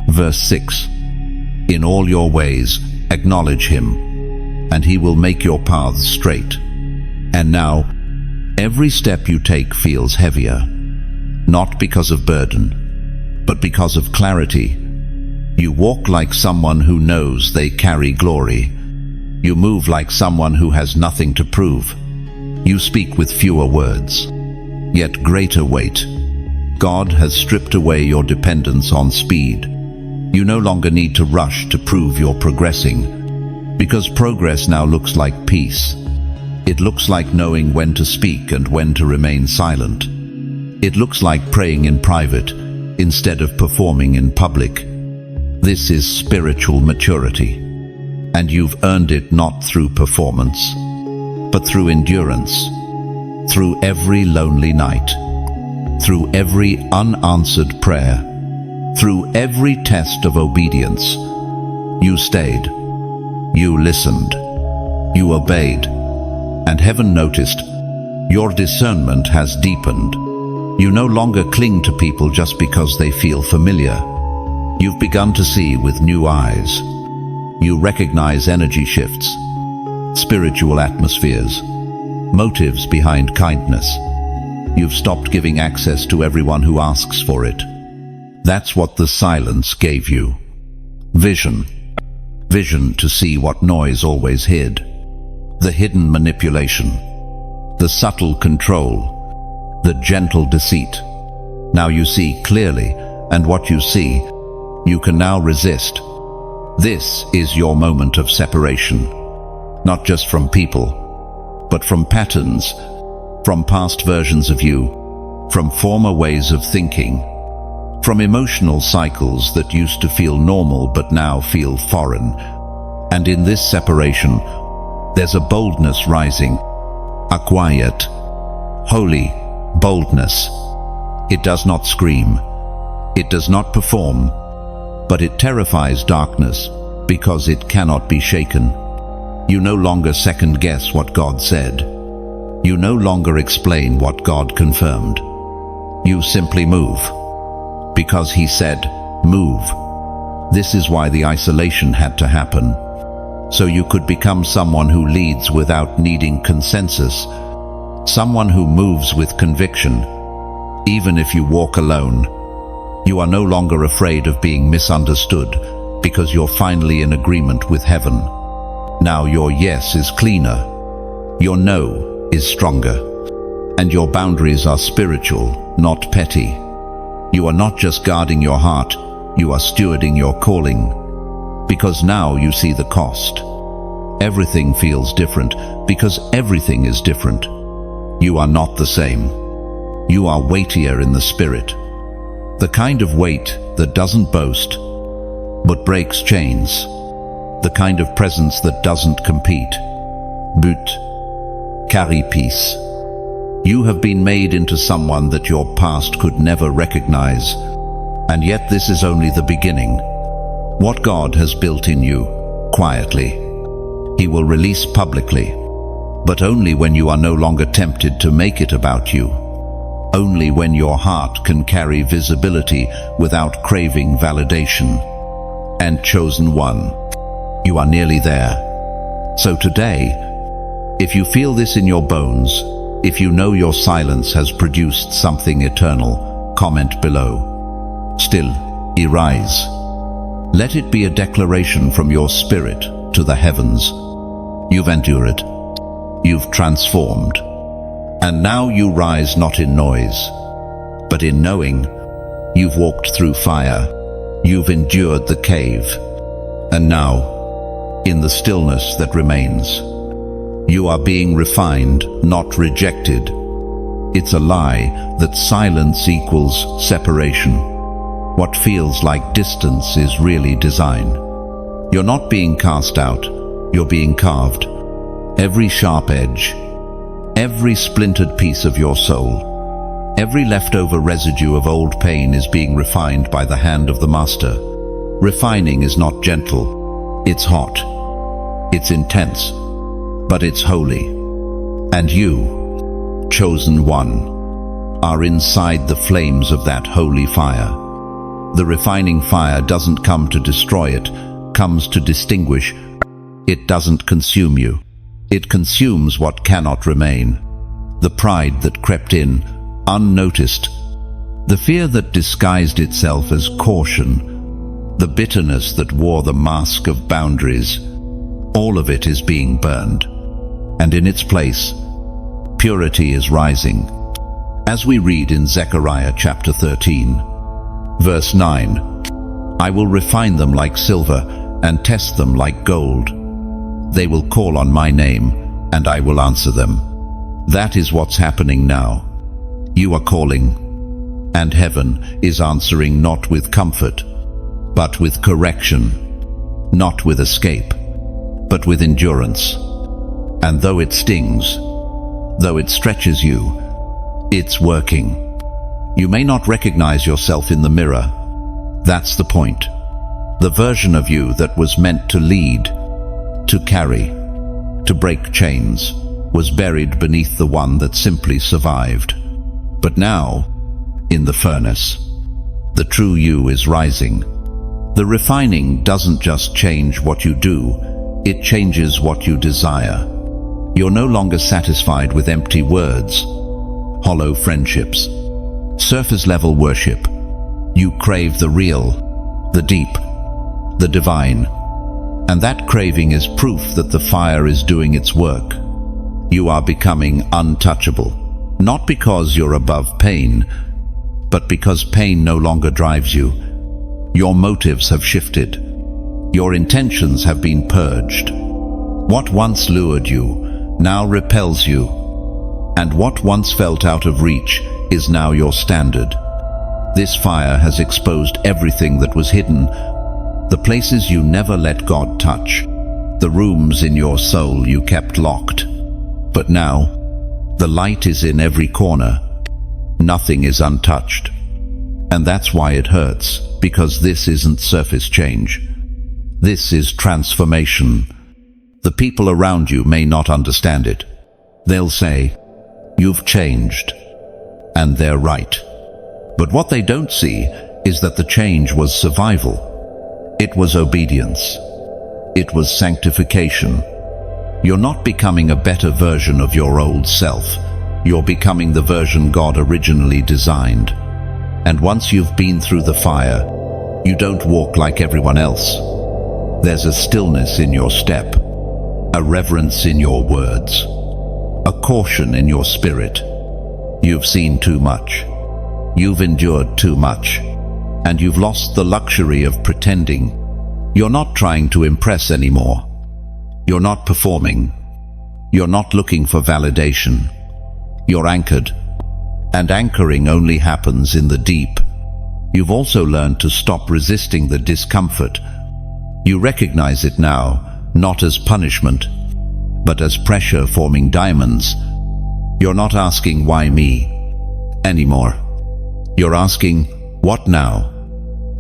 verse 6. In all your ways, acknowledge Him, and He will make your paths straight. And now, every step you take feels heavier, not because of burden, but because of clarity. You walk like someone who knows they carry glory. You move like someone who has nothing to prove. You speak with fewer words, yet greater weight. God has stripped away your dependence on speed. You no longer need to rush to prove you're progressing, because progress now looks like peace. It looks like knowing when to speak and when to remain silent. It looks like praying in private instead of performing in public. This is spiritual maturity, and you've earned it not through performance, but through endurance, through every lonely night, through every unanswered prayer, through every test of obedience. You stayed, you listened, you obeyed, and heaven noticed. Your discernment has deepened. You no longer cling to people just because they feel familiar. You've begun to see with new eyes. You recognize energy shifts, spiritual atmospheres, motives behind kindness. You've stopped giving access to everyone who asks for it. That's what the silence gave you. Vision. Vision to see what noise always hid. The hidden manipulation, the subtle control, the gentle deceit. Now you see clearly, and what you see, you can now resist. This is your moment of separation, not just from people, but from patterns, from past versions of you, from former ways of thinking, from emotional cycles that used to feel normal but now feel foreign. And in this separation, there's a boldness rising, a quiet, holy boldness. It does not scream, it does not perform, but it terrifies darkness because it cannot be shaken. You no longer second-guess what God said. You no longer explain what God confirmed. You simply move, because He said, move. This is why the isolation had to happen, so you could become someone who leads without needing consensus, someone who moves with conviction. Even if you walk alone, you are no longer afraid of being misunderstood because you're finally in agreement with heaven. Now your yes is cleaner, your no is stronger, and your boundaries are spiritual, not petty. You are not just guarding your heart, you are stewarding your calling. Because now you see the cost. Everything feels different because everything is different. You are not the same. You are weightier in the spirit. The kind of weight that doesn't boast, but breaks chains. The kind of presence that doesn't compete, but carry peace. You have been made into someone that your past could never recognize, and yet this is only the beginning. What God has built in you, quietly, He will release publicly, but only when you are no longer tempted to make it about you. Only when your heart can carry visibility without craving validation. And chosen one, you are nearly there. So today, if you feel this in your bones, if you know your silence has produced something eternal, comment below. Still, arise. Let it be a declaration from your spirit to the heavens. You've endured. You've transformed. And now you rise not in noise, but in knowing. You've walked through fire. You've endured the cave. And now, in the stillness that remains, you are being refined, not rejected. It's a lie that silence equals separation. What feels like distance is really design. You're not being cast out, you're being carved. Every sharp edge, every splintered piece of your soul, every leftover residue of old pain is being refined by the hand of the Master. Refining is not gentle, it's hot, it's intense, but it's holy. And you, chosen one, are inside the flames of that holy fire. The refining fire doesn't come to destroy, it comes to distinguish. It doesn't consume you. It consumes what cannot remain. The pride that crept in, unnoticed. The fear that disguised itself as caution. The bitterness that wore the mask of boundaries. All of it is being burned. And in its place, purity is rising. As we read in Zechariah chapter 13, Verse 9, I will refine them like silver and test them like gold. They will call on my name, and I will answer them. That is what's happening now. You are calling, and heaven is answering, not with comfort, but with correction, not with escape, but with endurance. And though it stings, though it stretches you, it's working. You may not recognize yourself in the mirror. That's the point. The version of you that was meant to lead, to carry, to break chains, was buried beneath the one that simply survived. But now, in the furnace, the true you is rising. The refining doesn't just change what you do, it changes what you desire. You're no longer satisfied with empty words, hollow friendships, surface-level worship. You crave the real, the deep, the divine. And that craving is proof that the fire is doing its work. You are becoming untouchable, not because you're above pain, but because pain no longer drives you. Your motives have shifted. Your intentions have been purged. What once lured you now repels you, and what once felt out of reach is now your standard. This fire has exposed everything that was hidden, the places you never let God touch, the rooms in your soul you kept locked. But now, the light is in every corner. Nothing is untouched. And that's why it hurts, because this isn't surface change. This is transformation. The people around you may not understand it. They'll say, "You've changed." And they're right. But what they don't see is that the change was survival. It was obedience. It was sanctification. You're not becoming a better version of your old self. You're becoming the version God originally designed. And once you've been through the fire, you don't walk like everyone else. There's a stillness in your step, a reverence in your words, a caution in your spirit. You've seen too much. You've endured too much. And you've lost the luxury of pretending. You're not trying to impress anymore. You're not performing. You're not looking for validation. You're anchored. And anchoring only happens in the deep. You've also learned to stop resisting the discomfort. You recognize it now, not as punishment, but as pressure forming diamonds. You're not asking, "Why me?" anymore. You're asking, "What now?"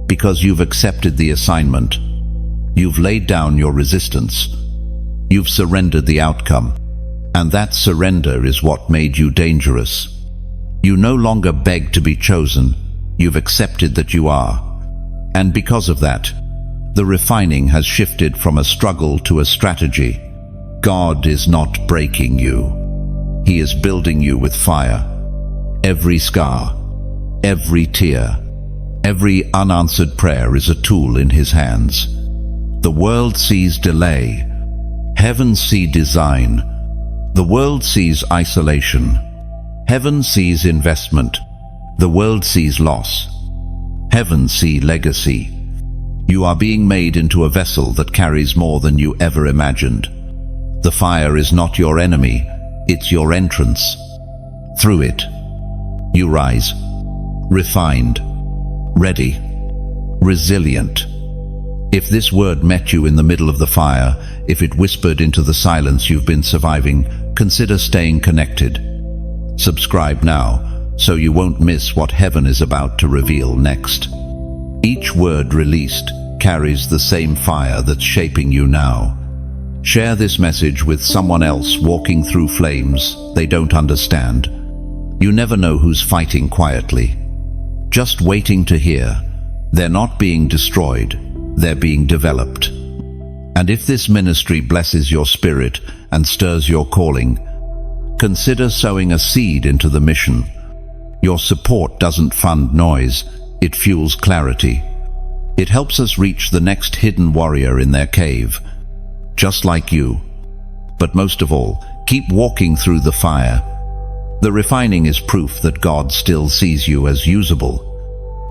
Because you've accepted the assignment. You've laid down your resistance. You've surrendered the outcome. And that surrender is what made you dangerous. You no longer beg to be chosen. You've accepted that you are. And because of that, the refining has shifted from a struggle to a strategy. God is not breaking you. He is building you with fire. Every scar, every tear, every unanswered prayer is a tool in His hands. The world sees delay. Heaven sees design. The world sees isolation. Heaven sees investment. The world sees loss. Heaven sees legacy. You are being made into a vessel that carries more than you ever imagined. The fire is not your enemy, it's your entrance. Through it, you rise, refined, ready, resilient. If this word met you in the middle of the fire, if it whispered into the silence you've been surviving, consider staying connected. Subscribe now, so you won't miss what heaven is about to reveal next. Each word released carries the same fire that's shaping you now. Share this message with someone else walking through flames they don't understand. You never know who's fighting quietly, just waiting to hear. They're not being destroyed, they're being developed. And if this ministry blesses your spirit and stirs your calling, consider sowing a seed into the mission. Your support doesn't fund noise, it fuels clarity. It helps us reach the next hidden warrior in their cave, just like you. But most of all, keep walking through the fire. The refining is proof that God still sees you as usable.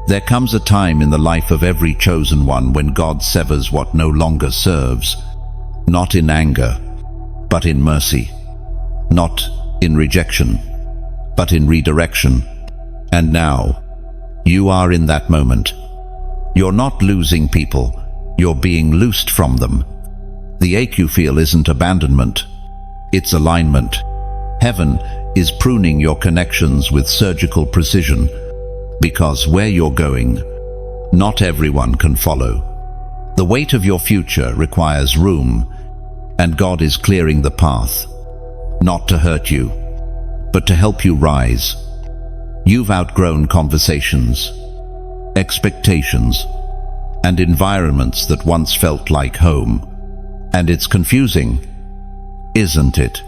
There comes a time in the life of every chosen one when God severs what no longer serves, not in anger, but in mercy, not in rejection, but in redirection. And now, you are in that moment. You're not losing people, you're being loosed from them. The ache you feel isn't abandonment, it's alignment. Heaven is pruning your connections with surgical precision, because where you're going, not everyone can follow. The weight of your future requires room, and God is clearing the path, not to hurt you, but to help you rise. You've outgrown conversations, expectations, and environments that once felt like home. And it's confusing, isn't it?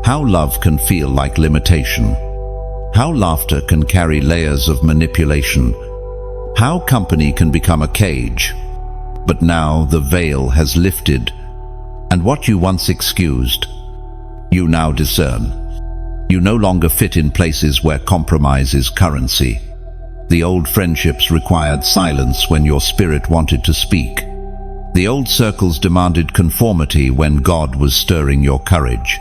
How love can feel like limitation. How laughter can carry layers of manipulation. How company can become a cage. But now the veil has lifted, and what you once excused, you now discern. You no longer fit in places where compromise is currency. The old friendships required silence when your spirit wanted to speak. The old circles demanded conformity when God was stirring your courage.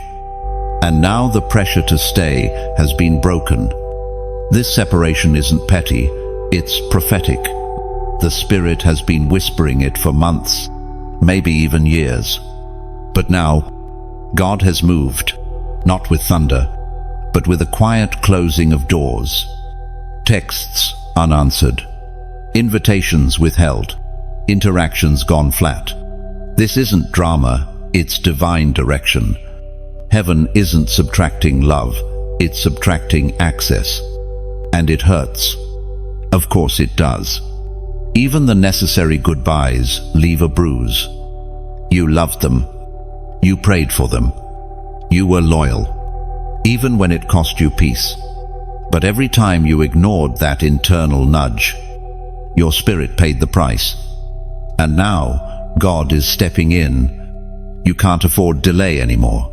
And now the pressure to stay has been broken. This separation isn't petty, it's prophetic. The Spirit has been whispering it for months, maybe even years. But now, God has moved, not with thunder, but with a quiet closing of doors. Texts unanswered, invitations withheld, interactions gone flat. This isn't drama, it's divine direction. Heaven isn't subtracting love, it's subtracting access. And it hurts. Of course it does. Even the necessary goodbyes leave a bruise. You loved them. You prayed for them. You were loyal, even when it cost you peace. But every time you ignored that internal nudge, your spirit paid the price. And now, God is stepping in. You can't afford delay anymore.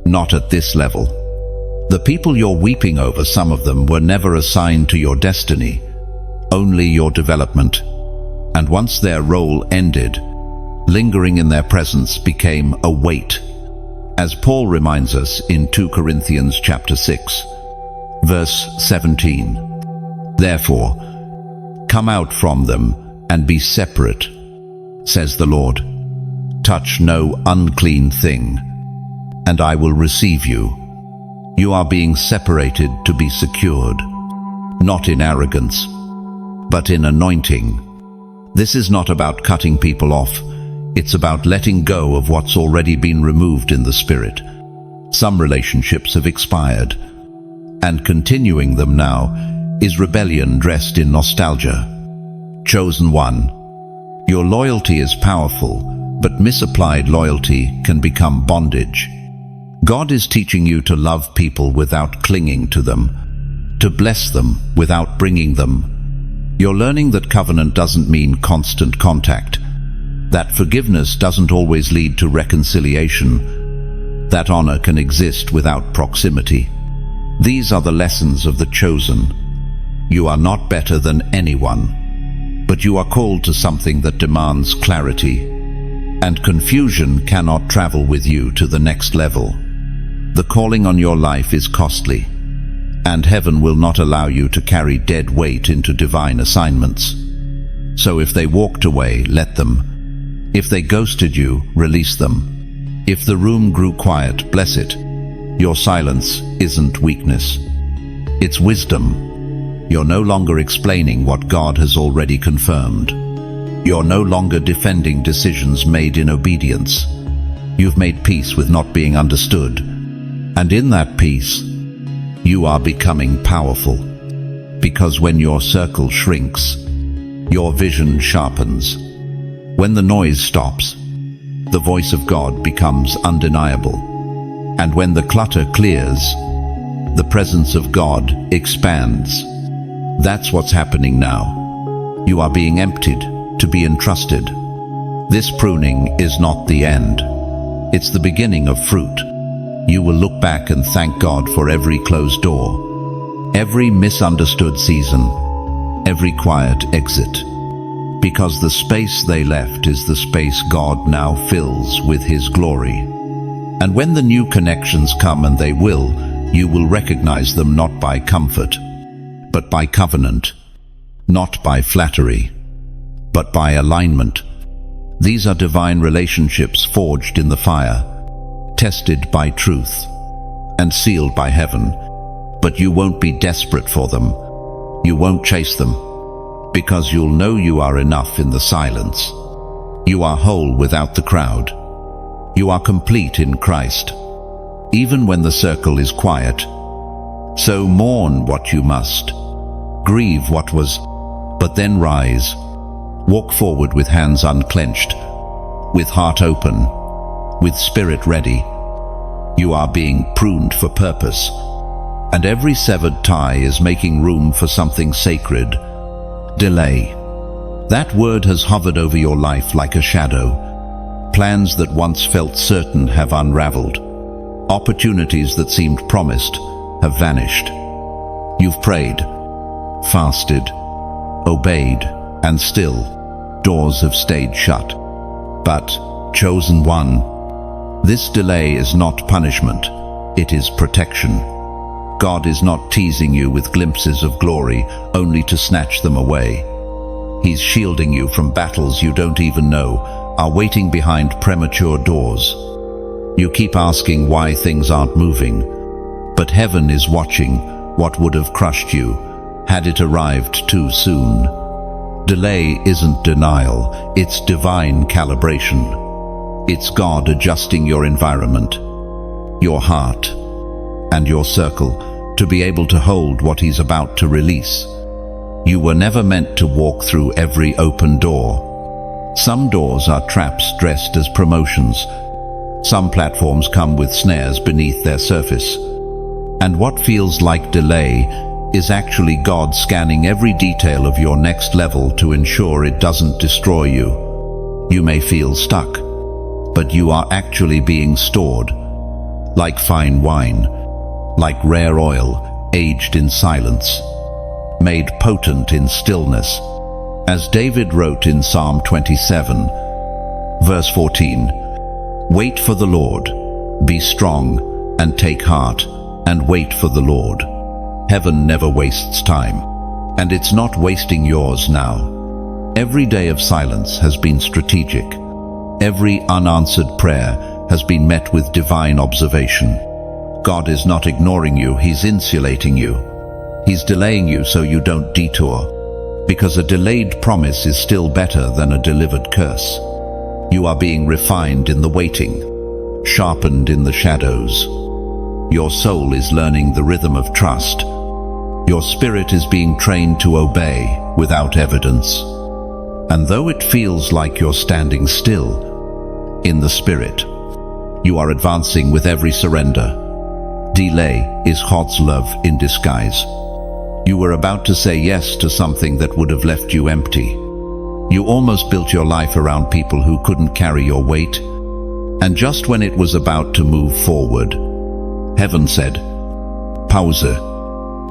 Not at this level. The people you're weeping over, some of them were never assigned to your destiny, only your development. And once their role ended, lingering in their presence became a weight. As Paul reminds us in 2 Corinthians chapter 6, verse 17. Therefore, come out from them and be separate, says the Lord. Touch no unclean thing, and I will receive you. You are being separated to be secured, not in arrogance, but in anointing. This is not about cutting people off. It's about letting go of what's already been removed in the spirit. Some relationships have expired, and continuing them now is rebellion dressed in nostalgia. Chosen one, your loyalty is powerful, but misapplied loyalty can become bondage. God is teaching you to love people without clinging to them, to bless them without bringing them. You're learning that covenant doesn't mean constant contact, that forgiveness doesn't always lead to reconciliation, that honor can exist without proximity. These are the lessons of the chosen. You are not better than anyone, but you are called to something that demands clarity, and confusion cannot travel with you to the next level. The calling on your life is costly, and heaven will not allow you to carry dead weight into divine assignments. So if they walked away, let them. If they ghosted you, release them. If the room grew quiet, bless it. Your silence isn't weakness. It's wisdom. You're no longer explaining what God has already confirmed. You're no longer defending decisions made in obedience. You've made peace with not being understood. And in that peace, you are becoming powerful. Because when your circle shrinks, your vision sharpens. When the noise stops, the voice of God becomes undeniable. And when the clutter clears, the presence of God expands. That's what's happening now. You are being emptied to be entrusted. This pruning is not the end. It's the beginning of fruit. You will look back and thank God for every closed door, every misunderstood season, every quiet exit. Because the space they left is the space God now fills with His glory. And when the new connections come, and they will, you will recognize them not by comfort, but by covenant, not by flattery, but by alignment. These are divine relationships forged in the fire, tested by truth, and sealed by heaven. But you won't be desperate for them. You won't chase them, because you'll know you are enough in the silence. You are whole without the crowd. You are complete in Christ, even when the circle is quiet. So mourn what you must, grieve what was, but then rise. Walk forward with hands unclenched, with heart open, with spirit ready. You are being pruned for purpose, and every severed tie is making room for something sacred. Delay. That word has hovered over your life like a shadow. Plans that once felt certain have unraveled. Opportunities that seemed promised have vanished. You've prayed, fasted, obeyed, and still doors have stayed shut. But, chosen one, this delay is not punishment, it is protection. God is not teasing you with glimpses of glory only to snatch them away. He's shielding you from battles you don't even know are waiting behind premature doors. You keep asking why things aren't moving, but heaven is watching what would have crushed you had it arrived too soon. Delay isn't denial, it's divine calibration. It's God adjusting your environment, your heart, and your circle to be able to hold what He's about to release. You were never meant to walk through every open door. Some doors are traps dressed as promotions. Some platforms come with snares beneath their surface. And what feels like delay is actually God scanning every detail of your next level to ensure it doesn't destroy you. You may feel stuck, but you are actually being stored, like fine wine, like rare oil aged in silence, made potent in stillness. As David wrote in Psalm 27, verse 14, "Wait for the Lord, be strong, and take heart, and wait for the Lord." Heaven never wastes time, and it's not wasting yours now. Every day of silence has been strategic. Every unanswered prayer has been met with divine observation. God is not ignoring you, He's insulating you. He's delaying you so you don't detour, because a delayed promise is still better than a delivered curse. You are being refined in the waiting, sharpened in the shadows. Your soul is learning the rhythm of trust. Your spirit is being trained to obey without evidence. And though it feels like you're standing still, in the spirit, you are advancing with every surrender. Delay is God's love in disguise. You were about to say yes to something that would have left you empty. You almost built your life around people who couldn't carry your weight. And just when it was about to move forward, heaven said, "Pause.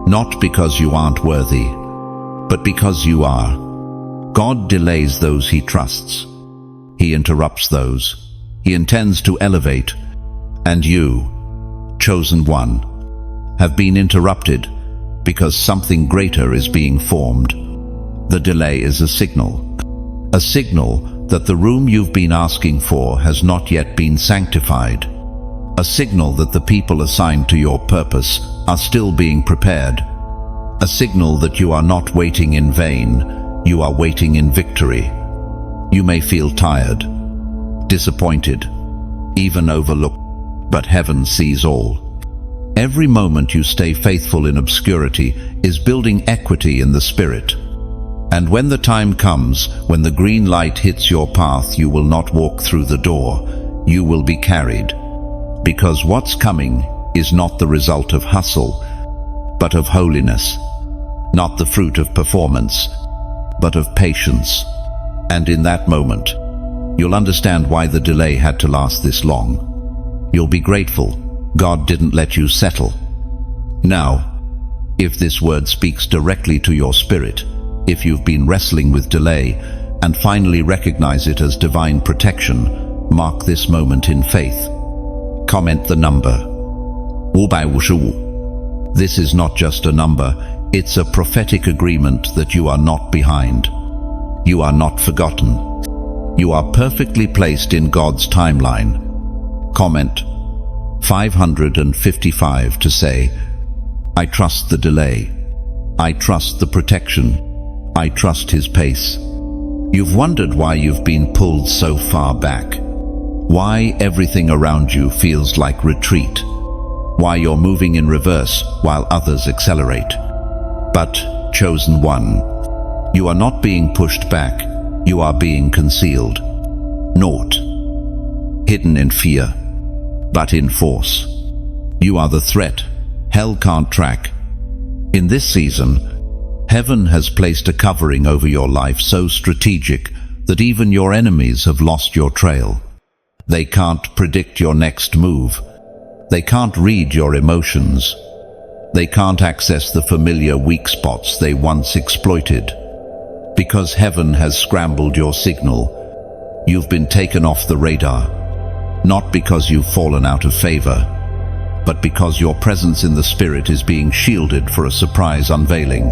Not because you aren't worthy, but because you are." God delays those He trusts. He interrupts those He intends to elevate. And you, chosen one, have been interrupted because something greater is being formed. The delay is a signal that the room you've been asking for has not yet been sanctified. A signal that the people assigned to your purpose are still being prepared. A signal that you are not waiting in vain, you are waiting in victory. You may feel tired, disappointed, even overlooked, but heaven sees all. Every moment you stay faithful in obscurity is building equity in the spirit. And when the time comes, when the green light hits your path, you will not walk through the door, you will be carried. Because what's coming is not the result of hustle, but of holiness. Not the fruit of performance, but of patience. And in that moment, you'll understand why the delay had to last this long. You'll be grateful God didn't let you settle. Now, if this word speaks directly to your spirit, If you've been wrestling with delay and finally recognize it as divine protection, mark this moment in faith. Comment the number. 555. This is not just a number, it's a prophetic agreement that you are not behind. You are not forgotten. You are perfectly placed in God's timeline. Comment 555 to say, I trust the delay. I trust the protection. I trust His pace. You've wondered why you've been pulled so far back. Why everything around you feels like retreat. Why you're moving in reverse while others accelerate. But, chosen one, you are not being pushed back, you are being concealed. Naught. Hidden in fear, but in force. You are the threat hell can't track. In this season, heaven has placed a covering over your life so strategic that even your enemies have lost your trail. They can't predict your next move. They can't read your emotions. They can't access the familiar weak spots they once exploited. Because heaven has scrambled your signal, you've been taken off the radar. Not because you've fallen out of favor, but because your presence in the spirit is being shielded for a surprise unveiling.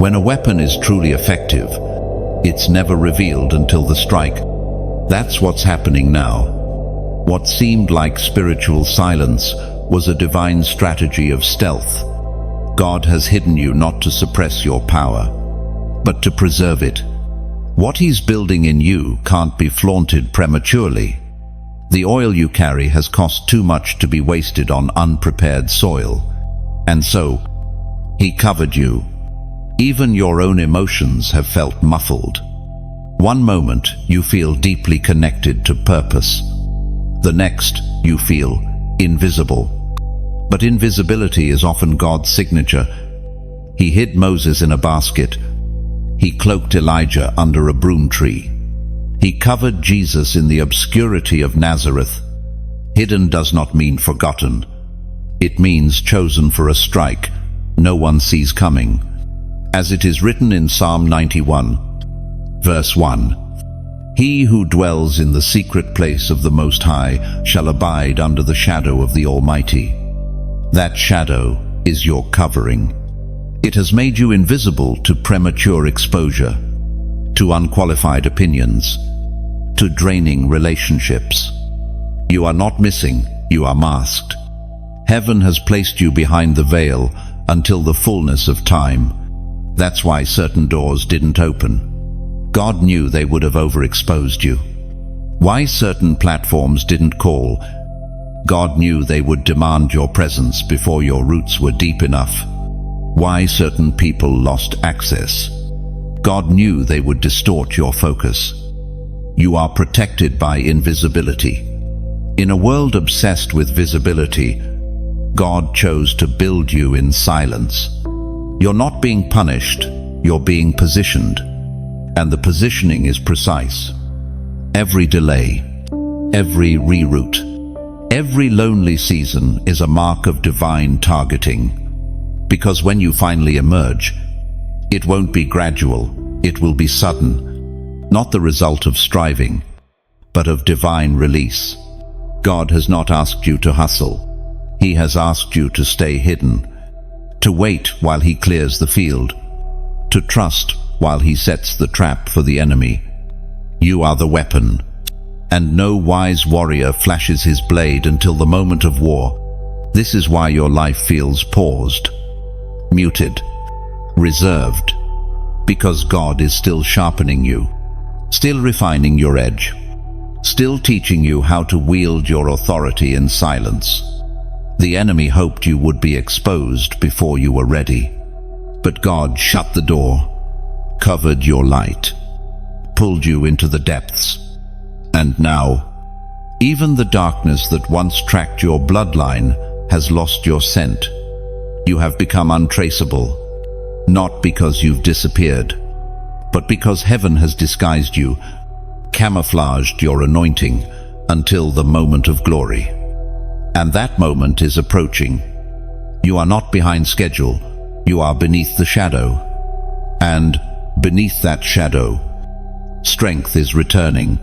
When a weapon is truly effective, it's never revealed until the strike. That's what's happening now. What seemed like spiritual silence was a divine strategy of stealth. God has hidden you not to suppress your power, but to preserve it. What He's building in you can't be flaunted prematurely. The oil you carry has cost too much to be wasted on unprepared soil. And so, He covered you. Even your own emotions have felt muffled. One moment, you feel deeply connected to purpose. The next, you feel invisible. But invisibility is often God's signature. He hid Moses in a basket. He cloaked Elijah under a broom tree. He covered Jesus in the obscurity of Nazareth. Hidden does not mean forgotten. It means chosen for a strike no one sees coming. As it is written in Psalm 91, verse 1, He who dwells in the secret place of the Most High shall abide under the shadow of the Almighty. That shadow is your covering. It has made you invisible to premature exposure, to unqualified opinions, to draining relationships. You are not missing, you are masked. Heaven has placed you behind the veil until the fullness of time. That's why certain doors didn't open. God knew they would have overexposed you. Why certain platforms didn't call. God knew they would demand your presence before your roots were deep enough. Why certain people lost access. God knew they would distort your focus. You are protected by invisibility. In a world obsessed with visibility, God chose to build you in silence. You're not being punished, you're being positioned. And the positioning is precise. Every delay, every reroute, every lonely season is a mark of divine targeting. Because when you finally emerge, it won't be gradual, it will be sudden. Not the result of striving, but of divine release. God has not asked you to hustle. He has asked you to stay hidden, to wait while He clears the field, to trust while He sets the trap for the enemy. You are the weapon, and no wise warrior flashes his blade until the moment of war. This is why your life feels paused, muted, reserved, because God is still sharpening you. Still refining your edge, still teaching you how to wield your authority in silence. The enemy hoped you would be exposed before you were ready, but God shut the door, covered your light, pulled you into the depths. And now, even the darkness that once tracked your bloodline has lost your scent. You have become untraceable, not because you've disappeared, but because heaven has disguised you, camouflaged your anointing until the moment of glory. And that moment is approaching. You are not behind schedule, you are beneath the shadow. And Beneath that shadow, strength is returning.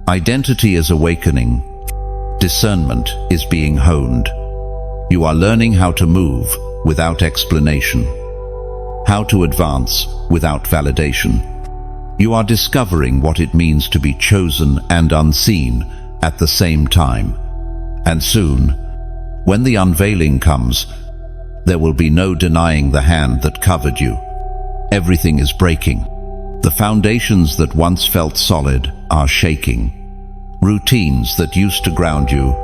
Identity is awakening. Discernment is being honed. You are learning how to move without explanation, how to advance without validation. You are discovering what it means to be chosen and unseen at the same time. And soon, when the unveiling comes, there will be no denying the hand that covered you. Everything is breaking. The foundations that once felt solid are shaking. Routines that used to ground you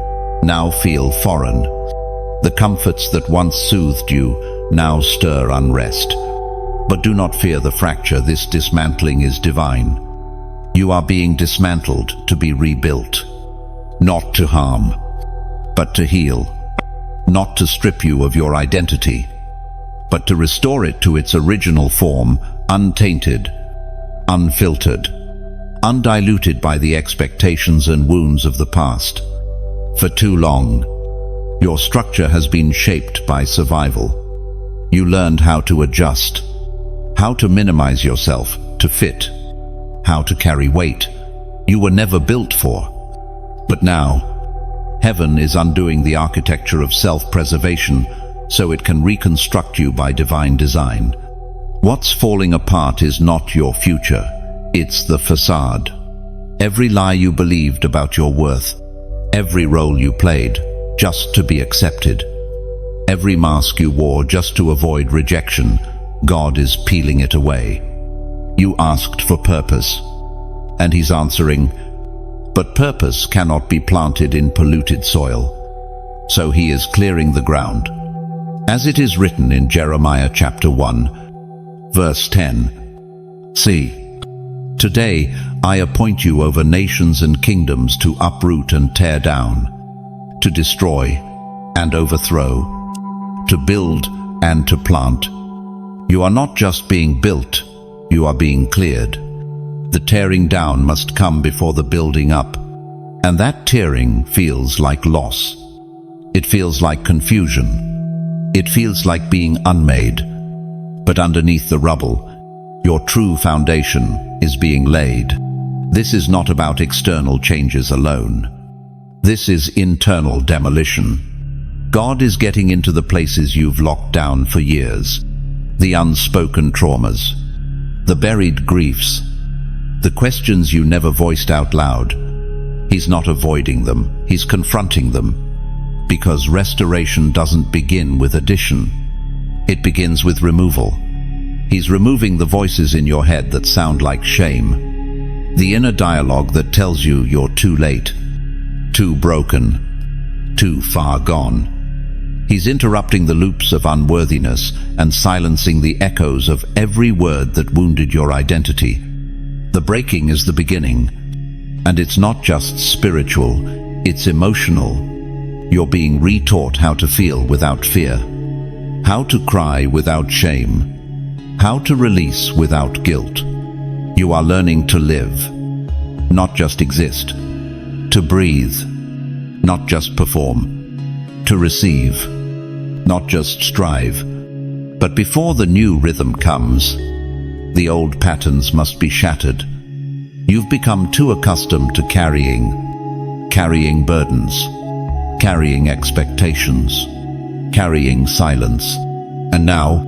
now feel foreign. The comforts that once soothed you now stir unrest. But do not fear the fracture. This dismantling is divine. You are being dismantled to be rebuilt. Not to harm, but to heal. Not to strip you of your identity, but to restore it to its original form, untainted, unfiltered, undiluted by the expectations and wounds of the past. For too long, your structure has been shaped by survival. You learned how to adjust, how to minimize yourself to fit, how to carry weight you were never built for. But now, heaven is undoing the architecture of self-preservation so it can reconstruct you by divine design. What's falling apart is not your future, it's the facade. Every lie you believed about your worth, every role you played just to be accepted, every mask you wore just to avoid rejection, God is peeling it away. You asked for purpose, and He's answering, but purpose cannot be planted in polluted soil. So He is clearing the ground. As it is written in Jeremiah chapter 1, verse 10, "See, today I appoint you over nations and kingdoms to uproot and tear down, to destroy and overthrow, to build and to plant." You are not just being built, you are being cleared. The tearing down must come before the building up, and that tearing feels like loss. It feels like confusion. It feels like being unmade. But underneath the rubble, your true foundation is being laid. This is not about external changes alone. This is internal demolition. God is getting into the places you've locked down for years. The unspoken traumas, the buried griefs, the questions you never voiced out loud. He's not avoiding them, He's confronting them. Because restoration doesn't begin with addition. It begins with removal. He's removing the voices in your head that sound like shame. The inner dialogue that tells you you're too late, too broken, too far gone. He's interrupting the loops of unworthiness and silencing the echoes of every word that wounded your identity. The breaking is the beginning, and it's not just spiritual, it's emotional. You're being retaught how to feel without fear, how to cry without shame, how to release without guilt. You are learning to live, not just exist, to breathe, not just perform, to receive, not just strive. But before the new rhythm comes, the old patterns must be shattered. You've become too accustomed to carrying burdens, carrying expectations, carrying silence. And now,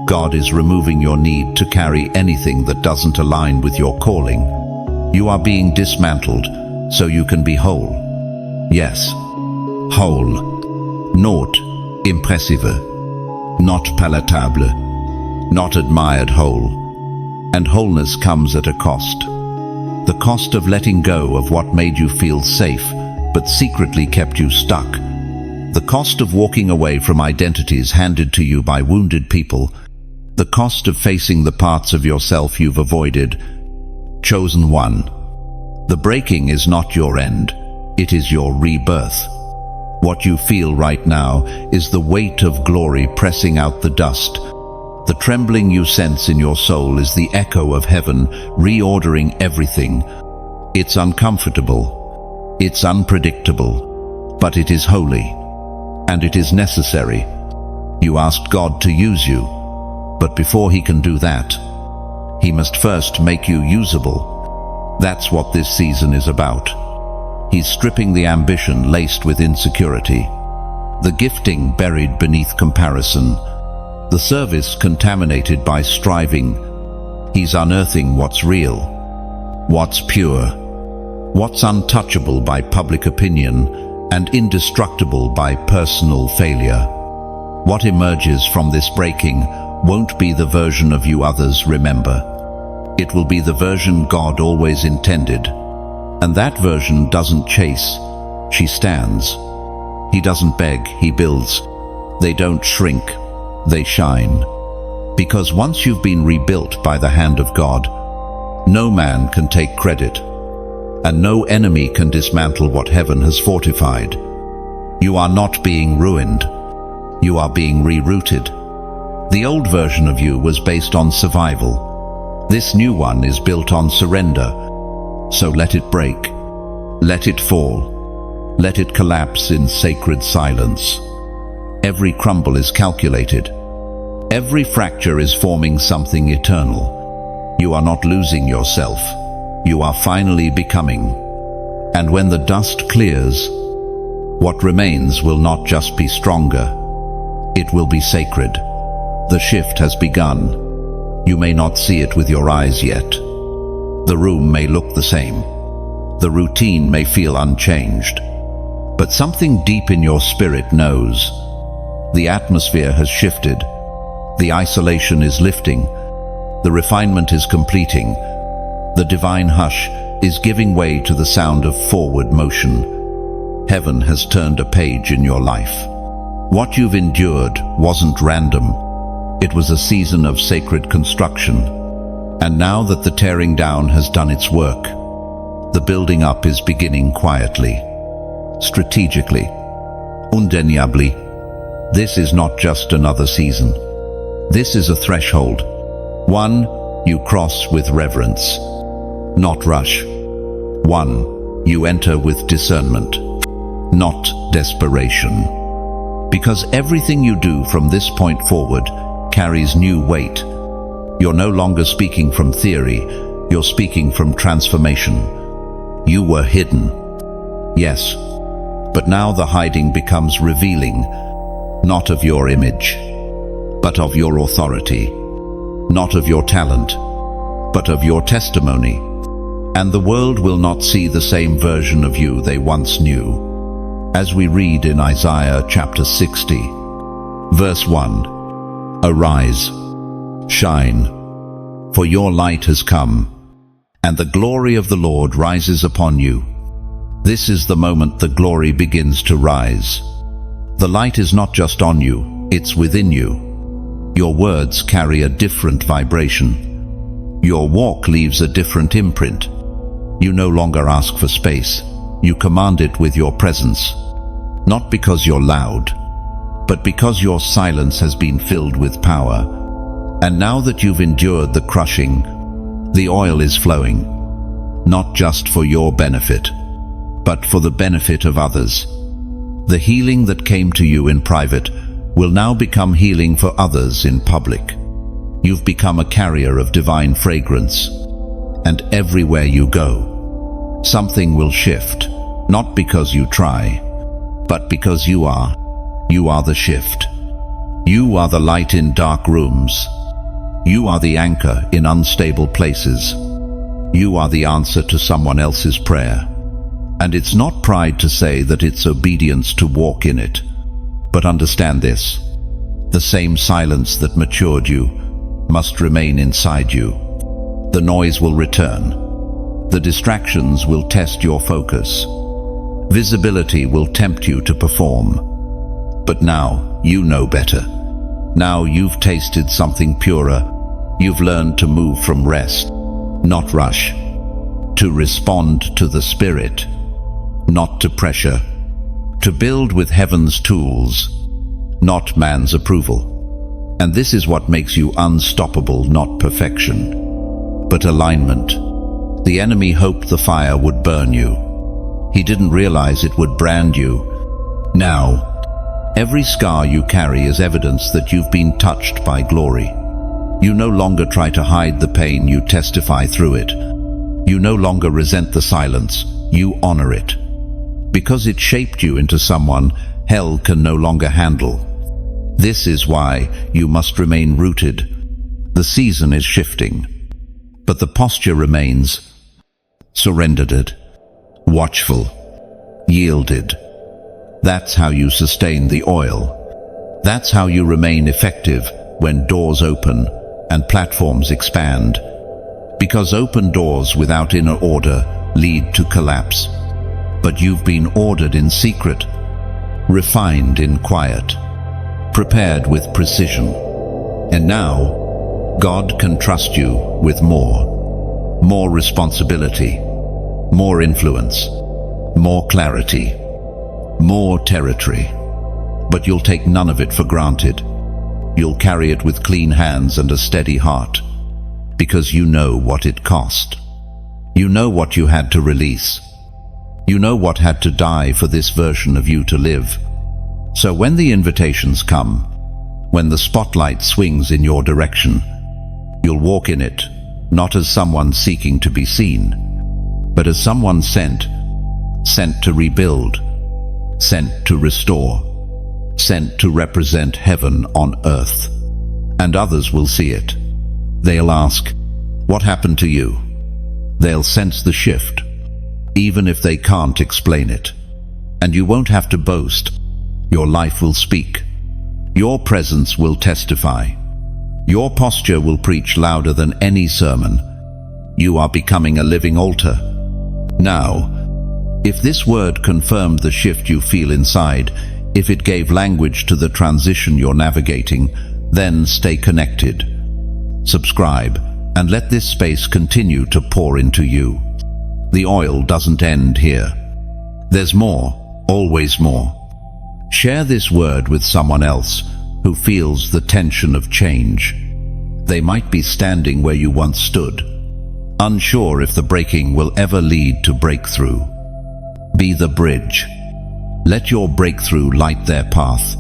God is removing your need to carry anything that doesn't align with your calling. You are being dismantled so you can be whole. Yes, whole. Not impressive, not palatable, not admired whole. And wholeness comes at a cost. The cost of letting go of what made you feel safe but secretly kept you stuck. The cost of walking away from identities handed to you by wounded people. The cost of facing the parts of yourself you've avoided. Chosen one. The breaking is not your end. It is your rebirth. What you feel right now is the weight of glory pressing out the dust. The trembling you sense in your soul is the echo of heaven reordering everything. It's uncomfortable. It's unpredictable. But it is holy. And it is necessary. You asked God to use you. But before He can do that, He must first make you usable. That's what this season is about. He's stripping the ambition laced with insecurity, the gifting buried beneath comparison, the service contaminated by striving. He's unearthing what's real, what's pure, what's untouchable by public opinion and indestructible by personal failure. What emerges from this breaking won't be the version of you others remember. It will be the version God always intended. And that version doesn't chase, she stands. He doesn't beg, he builds. They don't shrink, they shine. Because once you've been rebuilt by the hand of God, no man can take credit, and no enemy can dismantle what heaven has fortified. You are not being ruined, you are being rerouted. The old version of you was based on survival. This new one is built on surrender. So let it break, let it fall, let it collapse in sacred silence. Every crumble is calculated. Every fracture is forming something eternal. You are not losing yourself. You are finally becoming. And when the dust clears, what remains will not just be stronger. It will be sacred. The shift has begun. You may not see it with your eyes yet. The room may look the same. The routine may feel unchanged. But something deep in your spirit knows. The atmosphere has shifted. The isolation is lifting. The refinement is completing. The divine hush is giving way to the sound of forward motion. Heaven has turned a page in your life. What you've endured wasn't random. It was a season of sacred construction. And now that the tearing down has done its work, the building up is beginning quietly, strategically, undeniably. This is not just another season. This is a threshold, one you cross with reverence, not rush. One you enter with discernment, not desperation. Because everything you do from this point forward carries new weight. You're no longer speaking from theory, you're speaking from transformation. You were hidden, yes, but now the hiding becomes revealing, not of your image, but of your authority, not of your talent, but of your testimony. And the world will not see the same version of you they once knew. As we read in Isaiah chapter 60, verse 1, Arise, shine, for your light has come, and the glory of the Lord rises upon you. This is the moment the glory begins to rise. The light is not just on you, it's within you. Your words carry a different vibration. Your walk leaves a different imprint. You no longer ask for space. You command it with your presence. Not because you're loud, but because your silence has been filled with power. And now that you've endured the crushing, the oil is flowing, not just for your benefit, but for the benefit of others. The healing that came to you in private will now become healing for others in public. You've become a carrier of divine fragrance, and everywhere you go, something will shift, not because you try, but because you are. You are the shift. You are the light in dark rooms. You are the anchor in unstable places. You are the answer to someone else's prayer. And it's not pride to say that it's obedience to walk in it. But understand this, the same silence that matured you must remain inside you. The noise will return. The distractions will test your focus. Visibility will tempt you to perform. But now you know better. Now you've tasted something purer. You've learned to move from rest, not rush. To respond to the Spirit, not to pressure. To build with heaven's tools, not man's approval. And this is what makes you unstoppable, not perfection, but alignment. The enemy hoped the fire would burn you. He didn't realize it would brand you. Now, every scar you carry is evidence that you've been touched by glory. You no longer try to hide the pain, you testify through it. You no longer resent the silence, you honor it. Because it shaped you into someone hell can no longer handle. This is why you must remain rooted. The season is shifting, but the posture remains surrendered, watchful, yielded. That's how you sustain the oil. That's how you remain effective when doors open and platforms expand. Because open doors without inner order lead to collapse. But you've been ordered in secret, refined in quiet, prepared with precision. And now, God can trust you with more responsibility, more influence, more clarity, more territory. But you'll take none of it for granted. You'll carry it with clean hands and a steady heart, because you know what it cost. You know what you had to release. You know what had to die for this version of you to live. So when the invitations come, when the spotlight swings in your direction, you'll walk in it, not as someone seeking to be seen, but as someone sent to rebuild, sent to restore, sent to represent heaven on earth. And others will see it. They'll ask, "What happened to you?" They'll sense the shift, even if they can't explain it. And you won't have to boast. Your life will speak. Your presence will testify. Your posture will preach louder than any sermon. You are becoming a living altar. Now, if this word confirmed the shift you feel inside, if it gave language to the transition you're navigating, then stay connected. Subscribe and let this space continue to pour into you. The oil doesn't end here. There's more, always more. Share this word with someone else who feels the tension of change. They might be standing where you once stood, unsure if the breaking will ever lead to breakthrough. Be the bridge. Let your breakthrough light their path.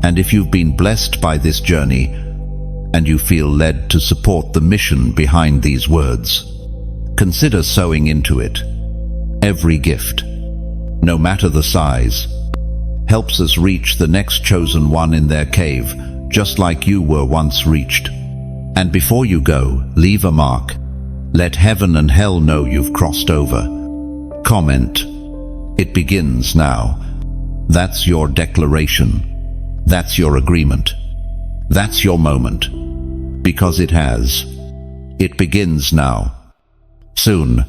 And if you've been blessed by this journey, and you feel led to support the mission behind these words, consider sowing into it. Every gift, no matter the size, helps us reach the next chosen one in their cave, just like you were once reached. And before you go, leave a mark. Let heaven and hell know you've crossed over. Comment. It begins now. That's your declaration. That's your agreement. That's your moment. Because it has. It begins now. Soon,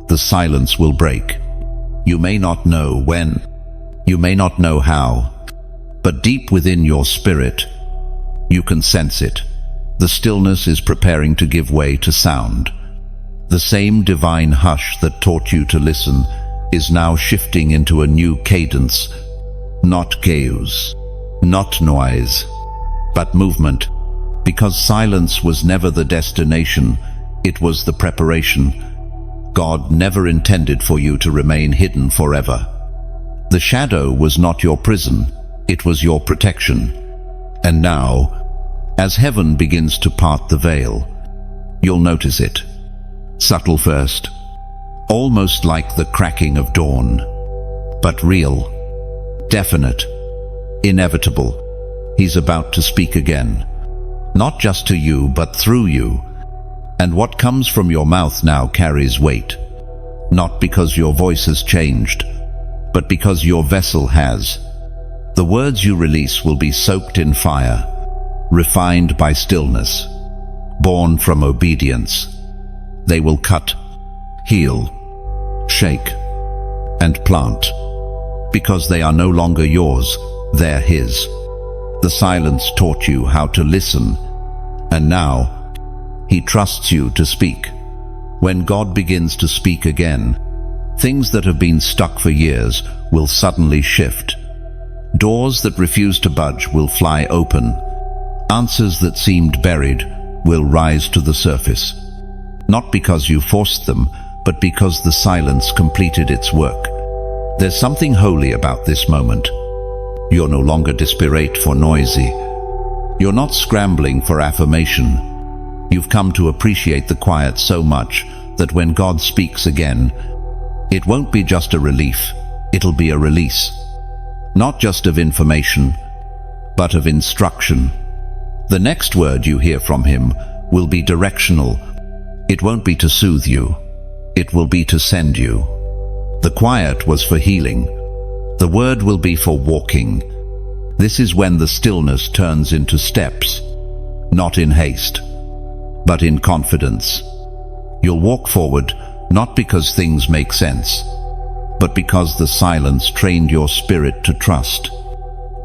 the silence will break. You may not know when. You may not know how. But deep within your spirit, you can sense it. The stillness is preparing to give way to sound. The same divine hush that taught you to listen is now shifting into a new cadence. Not chaos, not noise, but movement. Because silence was never the destination, it was the preparation. God never intended for you to remain hidden forever. The shadow was not your prison, it was your protection. And now, as heaven begins to part the veil, you'll notice it. Subtle first, almost like the cracking of dawn, but real, definite, inevitable. He's about to speak again, not just to you, but through you. And what comes from your mouth now carries weight, not because your voice has changed, but because your vessel has. The words you release will be soaked in fire, refined by stillness, born from obedience. They will cut, heal, shake, and plant, because they are no longer yours, they're His. The silence taught you how to listen, and now He trusts you to speak. When God begins to speak again, things that have been stuck for years will suddenly shift. Doors that refuse to budge will fly open. Answers that seemed buried will rise to the surface. Not because you forced them, but because the silence completed its work. There's something holy about this moment. You're no longer desperate for noisy. You're not scrambling for affirmation. You've come to appreciate the quiet so much that when God speaks again, it won't be just a relief, it'll be a release. Not just of information, but of instruction. The next word you hear from him will be directional. It won't be to soothe you, it will be to send you. The quiet was for healing. The word will be for walking. This is when the stillness turns into steps, not in haste, but in confidence. You'll walk forward, not because things make sense, but because the silence trained your spirit to trust.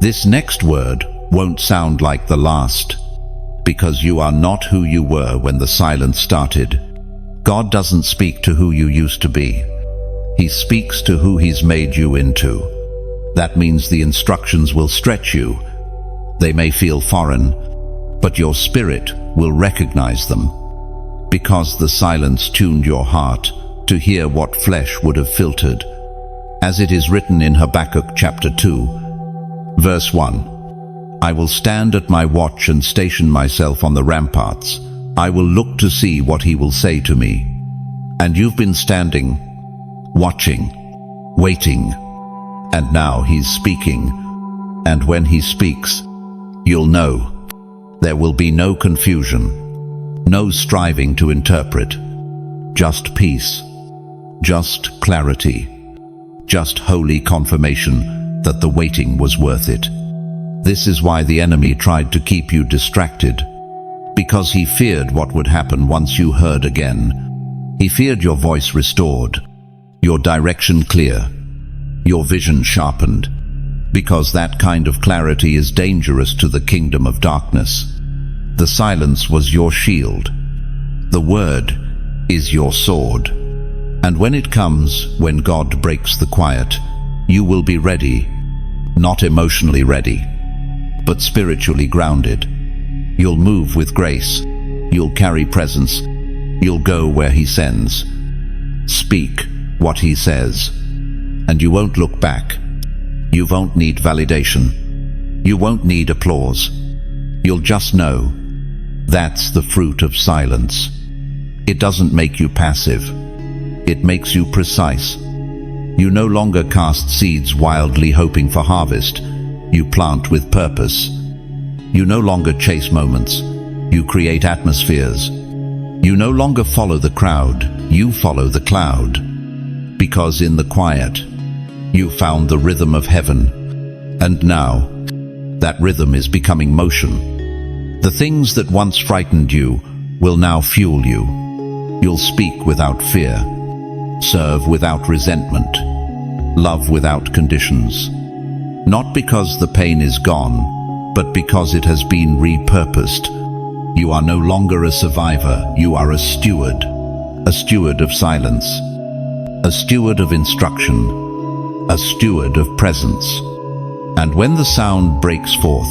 This next word won't sound like the last, because you are not who you were when the silence started. God doesn't speak to who you used to be. He speaks to who He's made you into. That means the instructions will stretch you. They may feel foreign, but your spirit will recognize them, because the silence tuned your heart to hear what flesh would have filtered. As it is written in Habakkuk chapter 2, verse 1, I will stand at my watch and station myself on the ramparts. I will look to see what He will say to me. And you've been standing, watching, waiting, and now He's speaking. And when He speaks, you'll know. There will be no confusion, no striving to interpret, just peace, just clarity, just holy confirmation that the waiting was worth it. This is why the enemy tried to keep you distracted, because he feared what would happen once you heard again. He feared your voice restored, your direction clear, your vision sharpened, because that kind of clarity is dangerous to the kingdom of darkness. The silence was your shield. The word is your sword. And when it comes, when God breaks the quiet, you will be ready, not emotionally ready, but spiritually grounded. You'll move with grace. You'll carry presence. You'll go where He sends. Speak what He says. And you won't look back. You won't need validation. You won't need applause. You'll just know. That's the fruit of silence. It doesn't make you passive. It makes you precise. You no longer cast seeds wildly hoping for harvest. You plant with purpose. You no longer chase moments. You create atmospheres. You no longer follow the crowd. You follow the cloud. Because in the quiet, you found the rhythm of heaven. And now, that rhythm is becoming motion. The things that once frightened you will now fuel you. You'll speak without fear, serve without resentment, love without conditions. Not because the pain is gone, but because it has been repurposed. You are no longer a survivor, you are a steward of silence, a steward of instruction, a steward of presence. And when the sound breaks forth,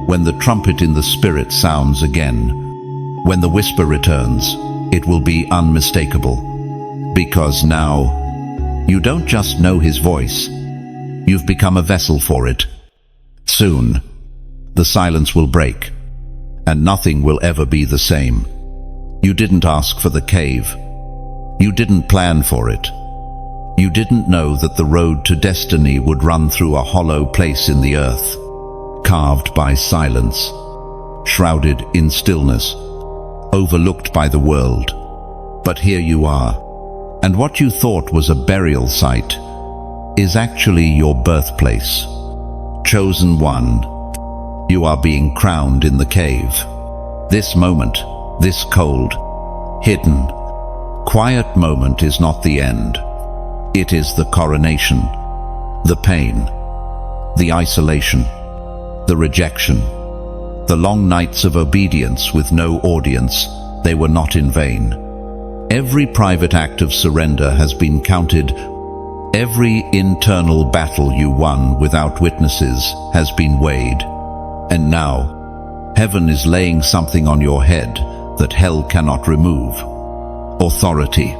when the trumpet in the spirit sounds again, when the whisper returns, it will be unmistakable. Because now, you don't just know His voice, you've become a vessel for it. Soon, the silence will break, and nothing will ever be the same. You didn't ask for the cave. You didn't plan for it. You didn't know that the road to destiny would run through a hollow place in the earth, carved by silence, shrouded in stillness, overlooked by the world. But here you are, and what you thought was a burial site is actually your birthplace. Chosen one, you are being crowned in the cave. This moment, this cold, hidden, quiet moment is not the end. It is the coronation, the pain, the isolation, the rejection, the long nights of obedience with no audience. They were not in vain. Every private act of surrender has been counted. Every internal battle you won without witnesses has been weighed. And now, heaven is laying something on your head that hell cannot remove. Authority.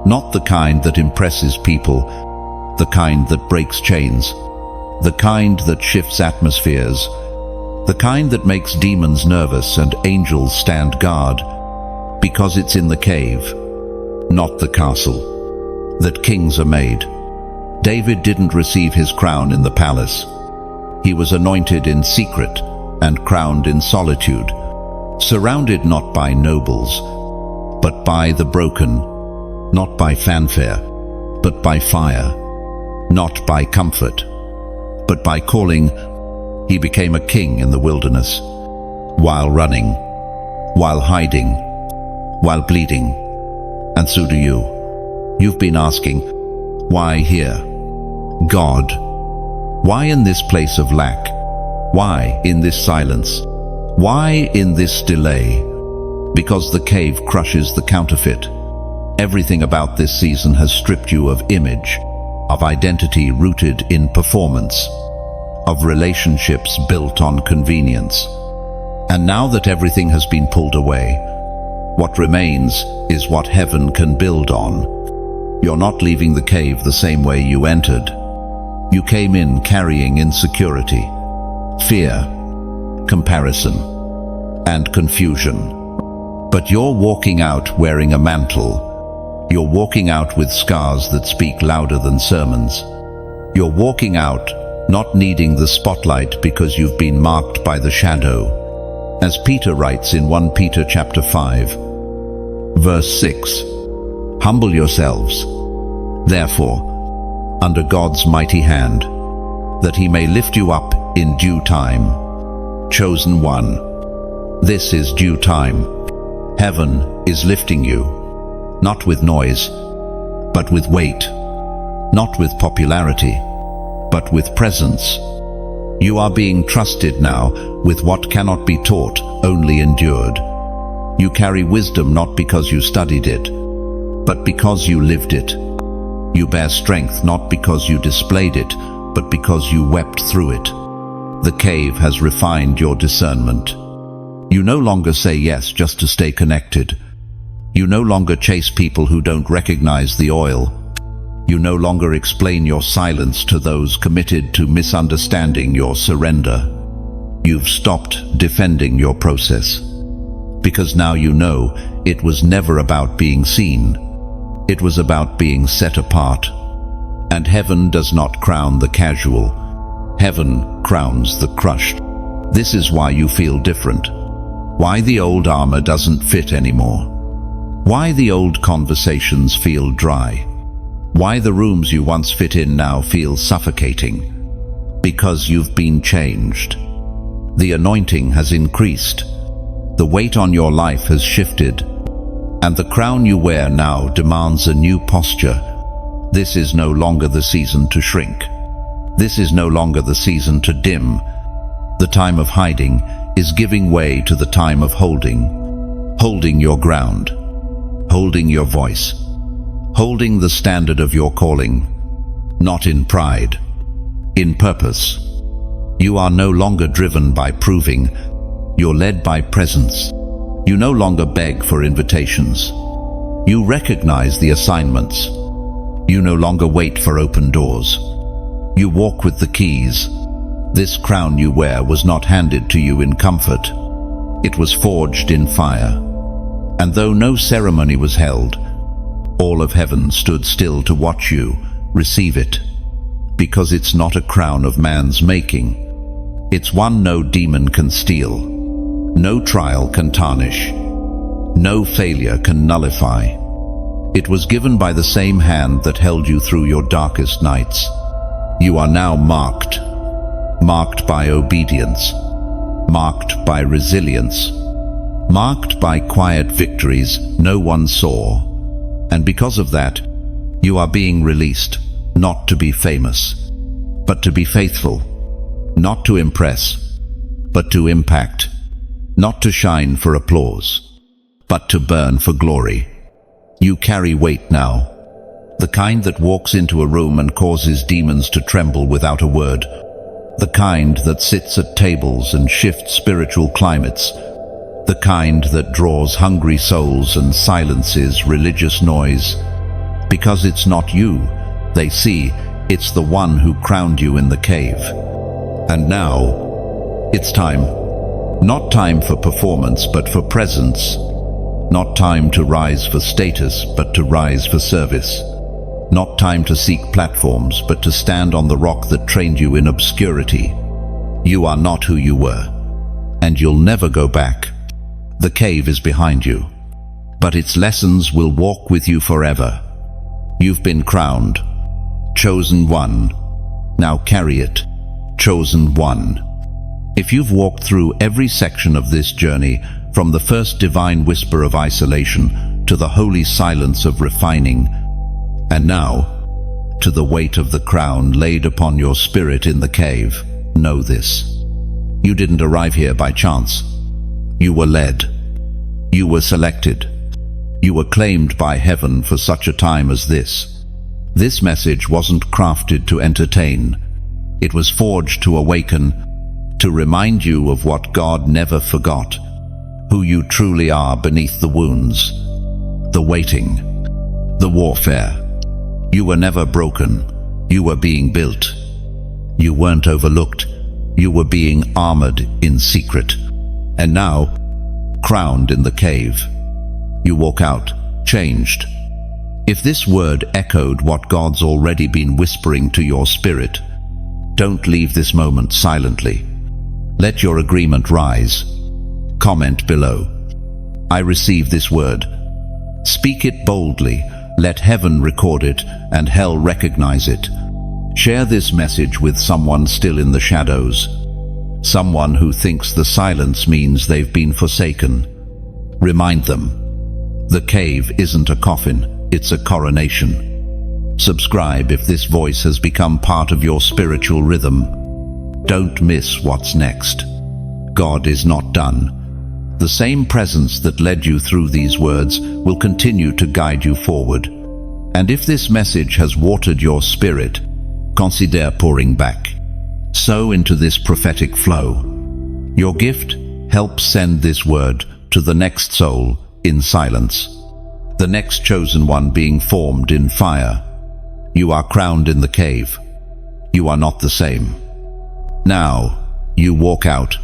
Not the kind that impresses people, the kind that breaks chains, the kind that shifts atmospheres, The kind that makes demons nervous and angels stand guard, because it's in the cave, not the castle, that kings are made. David didn't receive his crown in the palace. He was anointed in secret and crowned in solitude, surrounded not by nobles, but by the broken, not by fanfare, but by fire, not by comfort, but by calling. He became a king in the wilderness, while running, while hiding, while bleeding. And so do you. You've been asking, why here? God, why in this place of lack? Why in this silence? Why in this delay? Because the cave crushes the counterfeit. Everything about this season has stripped you of image, of identity rooted in performance, of relationships built on convenience. And now that everything has been pulled away, what remains is what heaven can build on. You're not leaving the cave the same way you entered. You came in carrying insecurity, fear, comparison, and confusion. But you're walking out wearing a mantle. You're walking out with scars that speak louder than sermons. You're walking out not needing the spotlight because you've been marked by the shadow. As Peter writes in 1 Peter chapter 5, verse 6, "Humble yourselves, therefore, under God's mighty hand, that he may lift you up in due time." Chosen one, this is due time. Heaven is lifting you, not with noise, but with weight, not with popularity, but with presence. You are being trusted now with what cannot be taught, only endured. You carry wisdom not because you studied it, but because you lived it. You bear strength not because you displayed it, but because you wept through it. The cave has refined your discernment. You no longer say yes just to stay connected. You no longer chase people who don't recognize the oil. You no longer explain your silence to those committed to misunderstanding your surrender. You've stopped defending your process. Because now you know it was never about being seen. It was about being set apart. And heaven does not crown the casual. Heaven crowns the crushed. This is why you feel different. Why the old armor doesn't fit anymore. Why the old conversations feel dry. Why the rooms you once fit in now feel suffocating. Because you've been changed. The anointing has increased. The weight on your life has shifted. And the crown you wear now demands a new posture. This is no longer the season to shrink. This is no longer the season to dim. The time of hiding is giving way to the time of holding. Holding your ground. Holding your voice. Holding the standard of your calling. Not in pride. In purpose. You are no longer driven by proving. You're led by presence. You no longer beg for invitations. You recognize the assignments. You no longer wait for open doors. You walk with the keys. This crown you wear was not handed to you in comfort. It was forged in fire. And though no ceremony was held, all of heaven stood still to watch you receive it. Because it's not a crown of man's making. It's one no demon can steal. No trial can tarnish. No failure can nullify. It was given by the same hand that held you through your darkest nights. You are now marked. Marked by obedience. Marked by resilience. Marked by quiet victories no one saw. And because of that, you are being released, not to be famous, but to be faithful. Not to impress, but to impact. Not to shine for applause, but to burn for glory. You carry weight now. The kind that walks into a room and causes demons to tremble without a word. The kind that sits at tables and shifts spiritual climates. The kind that draws hungry souls and silences religious noise. Because it's not you, they see, it's the one who crowned you in the cave. And now, it's time Not time for performance, but for presence. Not time to rise for status, but to rise for service. Not time to seek platforms, but to stand on the rock that trained you in obscurity. You are not who you were, and you'll never go back. The cave is behind you, but its lessons will walk with you forever. You've been crowned, chosen one. Now carry it, chosen one. If you've walked through every section of this journey, from the first divine whisper of isolation to the holy silence of refining, and now to the weight of the crown laid upon your spirit in the cave, know this. You didn't arrive here by chance. You were led. You were selected. You were claimed by heaven for such a time as this. This message wasn't crafted to entertain. It was forged to awaken, to remind you of what God never forgot, who you truly are beneath the wounds, the waiting, the warfare. You were never broken. You were being built. You weren't overlooked. You were being armored in secret. And now, crowned in the cave, you walk out, changed. If this word echoed what God's already been whispering to your spirit, don't leave this moment silently. Let your agreement rise. Comment below. I receive this word. Speak it boldly. Let heaven record it and hell recognize it. Share this message with someone still in the shadows. Someone who thinks the silence means they've been forsaken. Remind them. The cave isn't a coffin, it's a coronation. Subscribe if this voice has become part of your spiritual rhythm. Don't miss what's next. God is not done. The same presence that led you through these words will continue to guide you forward. And if this message has watered your spirit, consider pouring back. Sow into this prophetic flow. Your gift helps send this word to the next soul in silence, the next chosen one being formed in fire. You are crowned in the cave. You are not the same. Now, you walk out